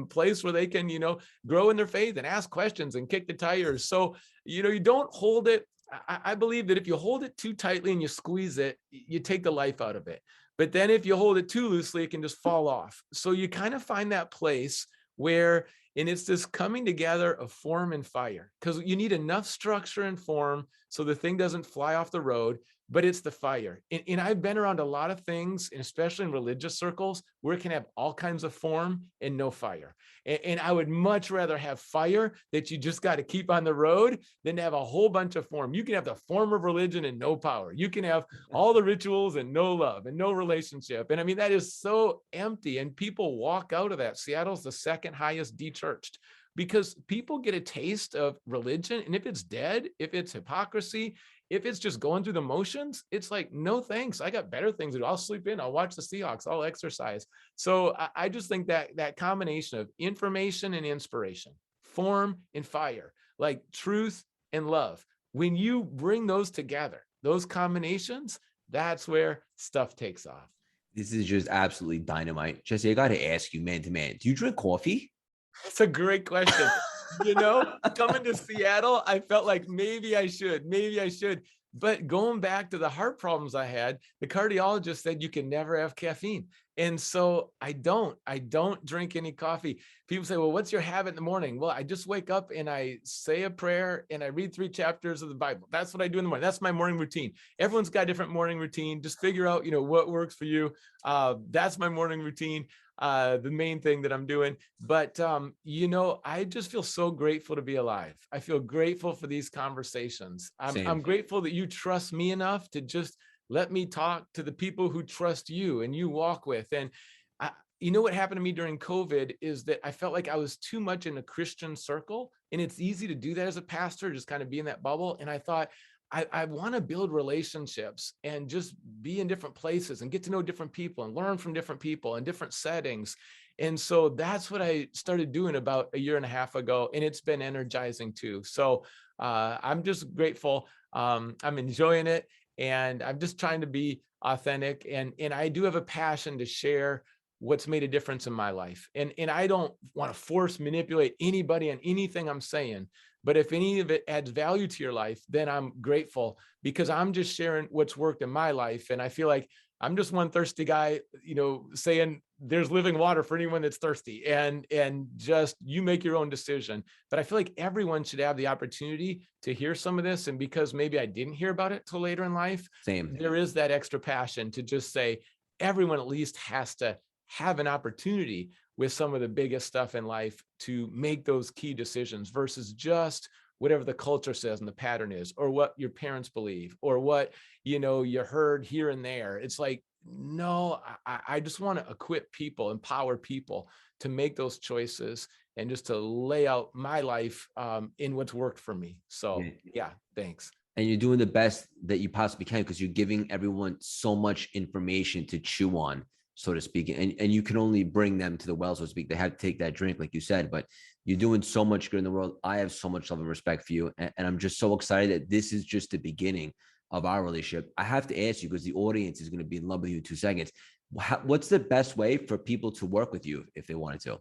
place where they can, grow in their faith and ask questions and kick the tires. So, you don't hold it. I believe that if you hold it too tightly and you squeeze it, you take the life out of it. But then if you hold it too loosely, it can just fall off. So you kind of find that place where, and it's this coming together of form and fire, because you need enough structure and form so the thing doesn't fly off the road, but it's the fire. And I've been around a lot of things, and especially in religious circles, where it can have all kinds of form and no fire. And I would much rather have fire that you just got to keep on the road than to have a whole bunch of form. You can have the form of religion and no power. You can have all the rituals and no love and no relationship. And I mean, that is so empty. And people walk out of that. Seattle's the second highest de-churched, because people get a taste of religion. And if it's dead, if it's hypocrisy, if it's just going through the motions, it's like, no, thanks. I got better things to do. I'll sleep in. I'll watch the Seahawks. I'll exercise. So I just think that combination of information and inspiration, form and fire, like truth and love, when you bring those together, those combinations, that's where stuff takes off. This is just absolutely dynamite. Jesse, I got to ask you, man to man, do you drink coffee? That's a great question. Coming to Seattle, I felt like maybe I should. But going back to the heart problems I had, the cardiologist said you can never have caffeine. And so I don't drink any coffee. People say, well, what's your habit in the morning? Well, I just wake up and I say a prayer and I read 3 chapters of the Bible. That's what I do in the morning. That's my morning routine. Everyone's got a different morning routine. Just figure out, what works for you. That's my morning routine. The main thing that I'm doing. But, I just feel so grateful to be alive. I feel grateful for these conversations. I'm grateful that you trust me enough to just let me talk to the people who trust you and you walk with. And You know what happened to me during COVID is that I felt like I was too much in a Christian circle, and it's easy to do that as a pastor, just kind of be in that bubble. And I thought, I want to build relationships and just be in different places and get to know different people and learn from different people in different settings. And so that's what I started doing about a year and a half ago, and it's been energizing too. So I'm just grateful. I'm enjoying it, and I'm just trying to be authentic. And I do have a passion to share what's made a difference in my life. And I don't want to force manipulate anybody on anything I'm saying, but if any of it adds value to your life, then I'm grateful, because I'm just sharing what's worked in my life. And I feel like I'm just one thirsty guy, saying there's living water for anyone that's thirsty, and just you make your own decision. But I feel like everyone should have the opportunity to hear some of this. And because maybe I didn't hear about it till later in life, Same. there is that extra passion to just say everyone at least has to have an opportunity with some of the biggest stuff in life to make those key decisions versus just whatever the culture says and the pattern is, or what your parents believe, or what you heard here and there. It's like, no, I just want to equip people, empower people to make those choices, and just to lay out my life in what's worked for me. So yeah, thanks. And you're doing the best that you possibly can, because you're giving everyone so much information to chew on, so to speak. And you can only bring them to the well, so to speak. They have to take that drink, like you said, but you're doing so much good in the world. I have so much love and respect for you. And I'm just so excited that this is just the beginning of our relationship. I have to ask you, because the audience is going to be in love with you in 2 seconds. What's the best way for people to work with you if they wanted to?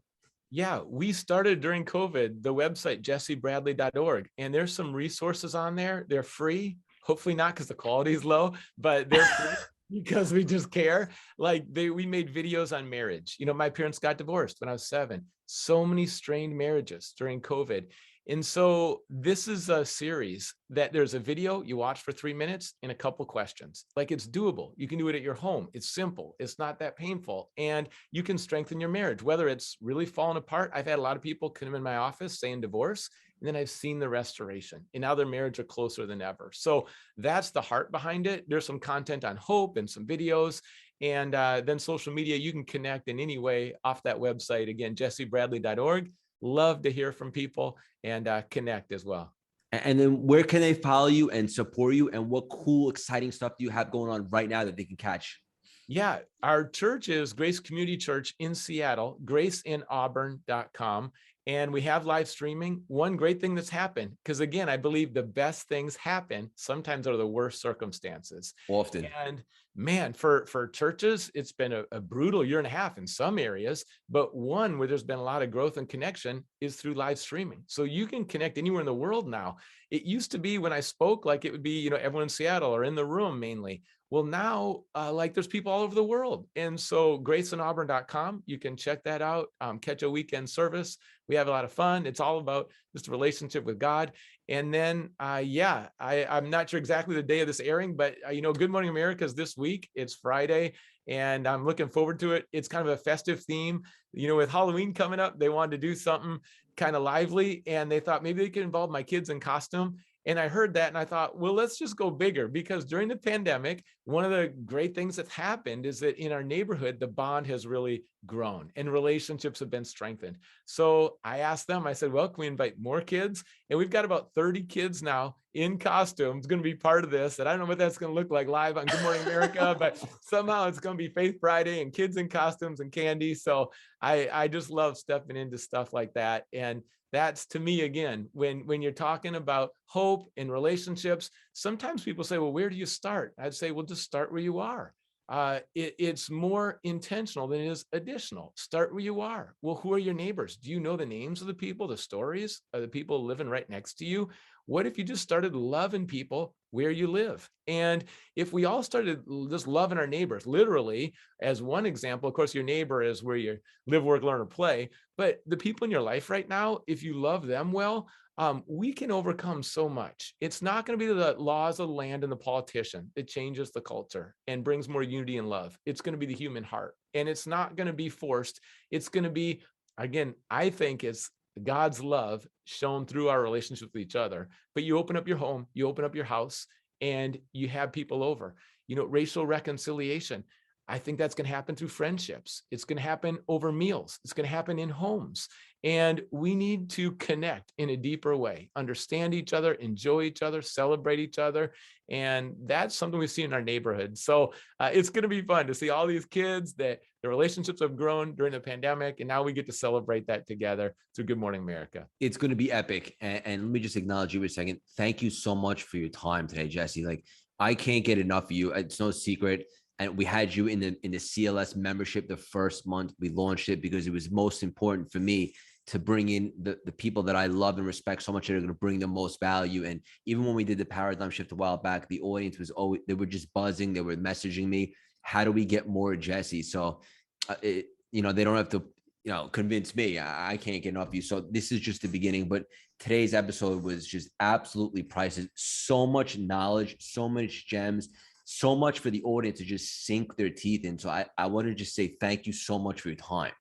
Yeah, we started during COVID, the website, jessebradley.org, and there's some resources on there. They're free. Hopefully not because the quality is low, but they're free because we just care. Like we made videos on marriage. My parents got divorced when I was 7. So many strained marriages during COVID. And so this is a series that there's a video you watch for 3 minutes and a couple questions. Like, it's doable. You can do it at your home. It's simple. It's not that painful. And you can strengthen your marriage, whether it's really fallen apart. I've had a lot of people come in my office saying divorce, and then I've seen the restoration, and now their marriage are closer than ever. So that's the heart behind it. There's some content on hope and some videos. And then social media, you can connect in any way off that website. Again, jessebradley.org. Love to hear from people and connect as well. And then where can they follow you and support you? And what cool, exciting stuff do you have going on right now that they can catch? Yeah, our church is Grace Community Church in Seattle, grace인auburn.com. And we have live streaming. One great thing that's happened, because again, I believe the best things happen sometimes under the worst circumstances. Often. And man, for churches, it's been a brutal year and a half in some areas, but one where there's been a lot of growth and connection is through live streaming. So you can connect anywhere in the world now. It used to be when I spoke, like it would be, everyone in Seattle or in the room mainly. Well, now, like there's people all over the world. And so grace인auburn.com, you can check that out, catch a weekend service. We have a lot of fun. It's all about just a relationship with God. And then, I'm not sure exactly the day of this airing, but Good Morning America is this week. It's Friday, and I'm looking forward to it. It's kind of a festive theme. With Halloween coming up, they wanted to do something kind of lively, and they thought maybe they could involve my kids in costume. And I heard that and I thought, well, let's just go bigger, because during the pandemic, one of the great things that's happened is that in our neighborhood, the bond has really grown and relationships have been strengthened. So I asked them, I said, well, can we invite more kids? And we've got about 30 kids now in costumes going to be part of this. And I don't know what that's going to look like live on Good Morning America, but somehow it's going to be Faith Friday and kids in costumes and candy. So I just love stepping into stuff like that. And that's, to me, again, when you're talking about hope and relationships, sometimes people say, well, where do you start? I'd say, well, just start where you are. It's more intentional than it is additional. Start where you are. Well, who are your neighbors? Do you know the names of the people, the stories of the people living right next to you? What if you just started loving people where you live? And if we all started just loving our neighbors, literally, as one example, of course, your neighbor is where you live, work, learn, or play. But the people in your life right now, if you love them well, we can overcome so much. It's not going to be the laws of the land and the politician that changes the culture and brings more unity and love. It's going to be the human heart, and it's not going to be forced. It's going to be, again, I think it's God's love shown through our relationships with each other. But you open up your home, you open up your house, and you have people over. Racial reconciliation. I think that's going to happen through friendships. It's going to happen over meals. It's going to happen in homes. And we need to connect in a deeper way, understand each other, enjoy each other, celebrate each other. And that's something we see in our neighborhood. So it's going to be fun to see all these kids that the relationships have grown during the pandemic. And now we get to celebrate that together through Good Morning America. It's going to be epic. And let me just acknowledge you for a second. Thank you so much for your time today, Jesse. Like, I can't get enough of you. It's no secret. And we had you in the CLS membership the first month we launched it, because it was most important for me to bring in the people that I love and respect so much that are going to bring the most value. And even when we did the paradigm shift a while back, the audience was always, they were just buzzing. They were messaging me, how do we get more Jesse? So, they don't have to, convince me. I can't get enough of you. So this is just the beginning, but today's episode was just absolutely priceless. So much knowledge, so much gems, so much for the audience to just sink their teeth in. So I want to just say thank you so much for your time.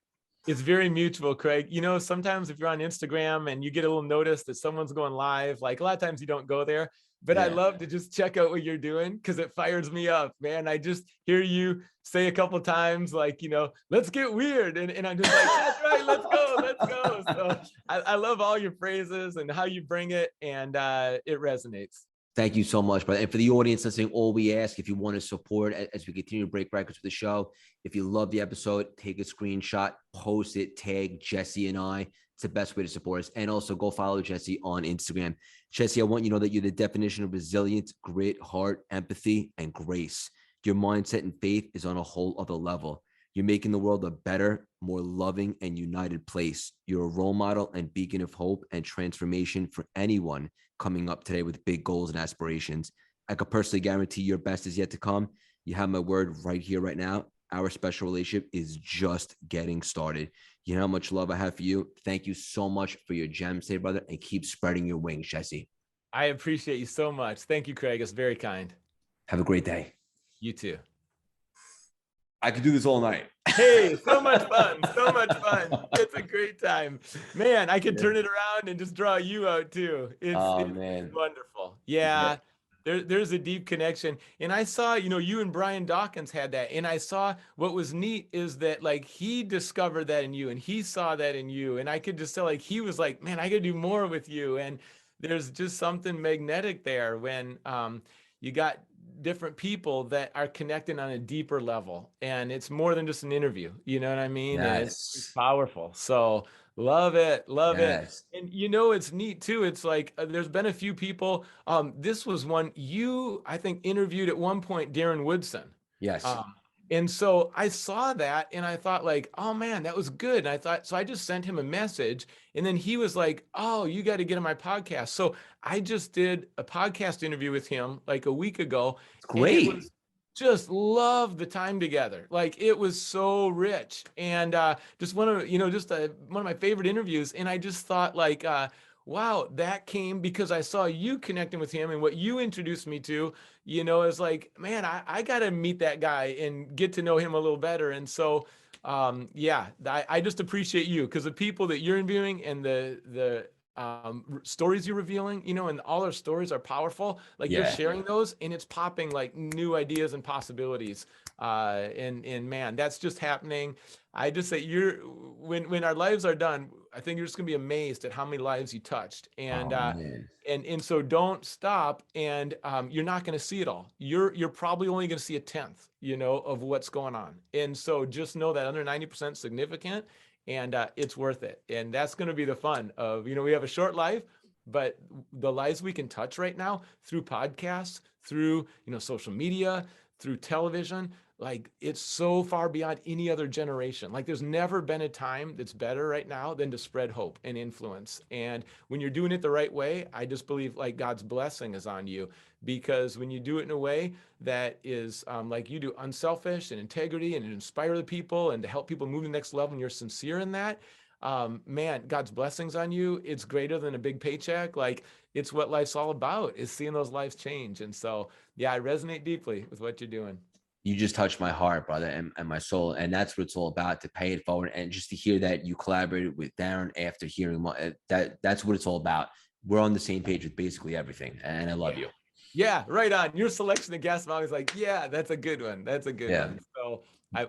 It's very mutual, Craig. Sometimes if you're on Instagram and you get a little notice that someone's going live, like a lot of times you don't go there, but I love to just check out what you're doing because it fires me up, man. I just hear you say a couple times, like, let's get weird. And I'm just like, that's right, let's go. So I love all your phrases and how you bring it, and it resonates. Thank you so much, brother. And for the audience listening, all we ask, if you want to support as we continue to break records for the show, if you love the episode, take a screenshot, post it, tag Jesse and I. It's the best way to support us. And also go follow Jesse on Instagram. Jesse, I want you to know that you're the definition of resilience, grit, heart, empathy, and grace. Your mindset and faith is on a whole other level. You're making the world a better, more loving, and united place. You're a role model and beacon of hope and transformation for anyone coming up today with big goals and aspirations. I could personally guarantee your best is yet to come. You have my word right here, right now. Our special relationship is just getting started. You know how much love I have for you. Thank you so much for your gems today, brother, and keep spreading your wings, Jesse. I appreciate you so much. Thank you, Craig. It's very kind. Have a great day. You too. I could do this all night. Hey, so much fun. So much fun. It's a great time. Man, I could turn it around and just draw you out too. It's wonderful. Yeah. There's a deep connection. And I saw, you and Brian Dawkins had that. And I saw what was neat is that like he discovered that in you and he saw that in you. And I could just tell like he was like, man, I could do more with you. And there's just something magnetic there when you got different people that are connecting on a deeper level, and it's more than just an interview, you know what I mean? Yes. And it's powerful. So love it. And it's neat too. It's like there's been a few people, this was one you I think interviewed at one point, Darren Woodson. Yes. And so I saw that and I thought like, oh man, that was good. And I thought, so I just sent him a message and then he was like, oh, you got to get on my podcast. So I just did a podcast interview with him like a week ago. Great. And just love the time together. Like it was so rich and just one of my favorite interviews. And I just thought like, wow, that came because I saw you connecting with him and what you introduced me to, is like, man, I got to meet that guy and get to know him a little better. And so, I just appreciate you because the people that you're interviewing and the stories you're revealing, and all our stories are powerful. Like you're sharing those and it's popping like new ideas and possibilities. And man, that's just happening. I just say when our lives are done, I think you're just gonna be amazed at how many lives you touched. And and so don't stop. And you're not gonna see it all. You're probably only gonna see a 10th, of what's going on. And so just know that under 90% significant, and it's worth it. And that's gonna be the fun of, we have a short life, but the lives we can touch right now through podcasts, through, social media, through television, like it's so far beyond any other generation. Like there's never been a time that's better right now than to spread hope and influence. And when you're doing it the right way, I just believe like God's blessing is on you, because when you do it in a way that is like you do, unselfish and integrity, and inspire the people and to help people move to the next level, and you're sincere in that, man, God's blessings on you. It's greater than a big paycheck. Like it's what life's all about, is seeing those lives change. And so, I resonate deeply with what you're doing. You just touched my heart, brother, and my soul. And that's what it's all about, to pay it forward. And just to hear that you collaborated with Darren after hearing that's what it's all about. We're on the same page with basically everything. And I love you. Yeah, right on. Your selection of guests, I'm always like, yeah, that's a good one. That's a good one. So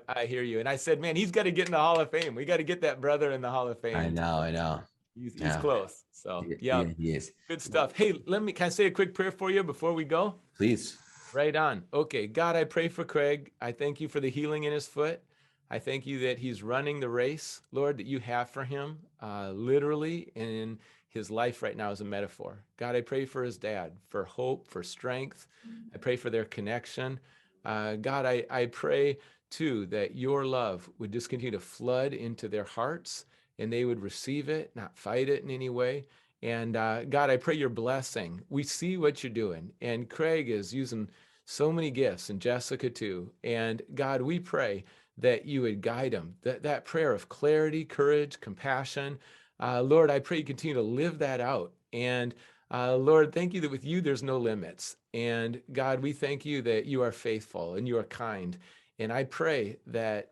I hear you. And I said, man, he's got to get in the Hall of Fame. We got to get that brother in the Hall of Fame. I know. He's close. So yeah, he is. good stuff. Hey, can I say a quick prayer for you before we go? Please. Right on. Okay, God, I pray for Craig. I thank you for the healing in his foot. I thank you that he's running the race, Lord, that you have for him, literally, and in his life right now as a metaphor. God, I pray for his dad, for hope, for strength. I pray for their connection. God, I pray too that your love would just continue to flood into their hearts and they would receive it, not fight it in any way. And God, I pray your blessing. We see what you're doing. And Craig is using so many gifts, and Jessica too. And God, we pray that you would guide him, that prayer of clarity, courage, compassion. Lord, I pray you continue to live that out. And Lord, thank you that with you, there's no limits. And God, we thank you that you are faithful and you are kind. And I pray that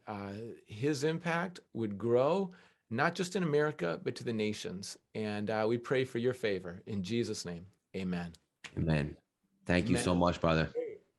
his impact would grow, not just in America, but to the nations. And we pray for your favor. In Jesus' name, amen. Amen. Thank you so much, brother.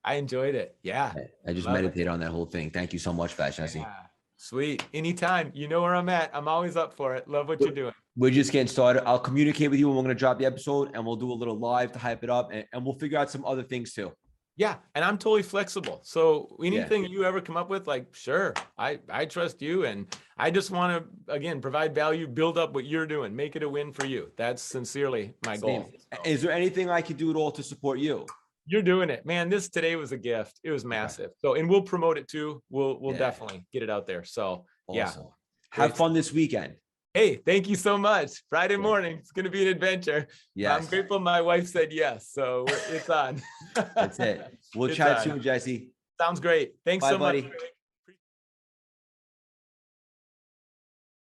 I enjoyed it. Yeah. I just meditated on that whole thing. Thank you so much for that, Jesse. Yeah. Sweet. Anytime. You know where I'm at. I'm always up for it. Love what you're doing. We're just getting started. I'll communicate with you when we're going to drop the episode, and we'll do a little live to hype it up, and we'll figure out some other things too. Yeah. And I'm totally flexible. So anything you ever come up with, like, sure, I trust you. And I just want to, again, provide value, build up what you're doing, make it a win for you. That's sincerely my goal. So. Is there anything I could do at all to support you? You're doing it, man. This today was a gift. It was massive. Okay. So, and we'll promote it too. We'll definitely get it out there. So awesome. Have fun this weekend. Hey, thank you so much. Friday morning. It's going to be an adventure. Yeah. I'm grateful my wife said yes. So it's on. That's it. We'll chat soon, Jesse. Sounds great. Thanks so much. Buddy.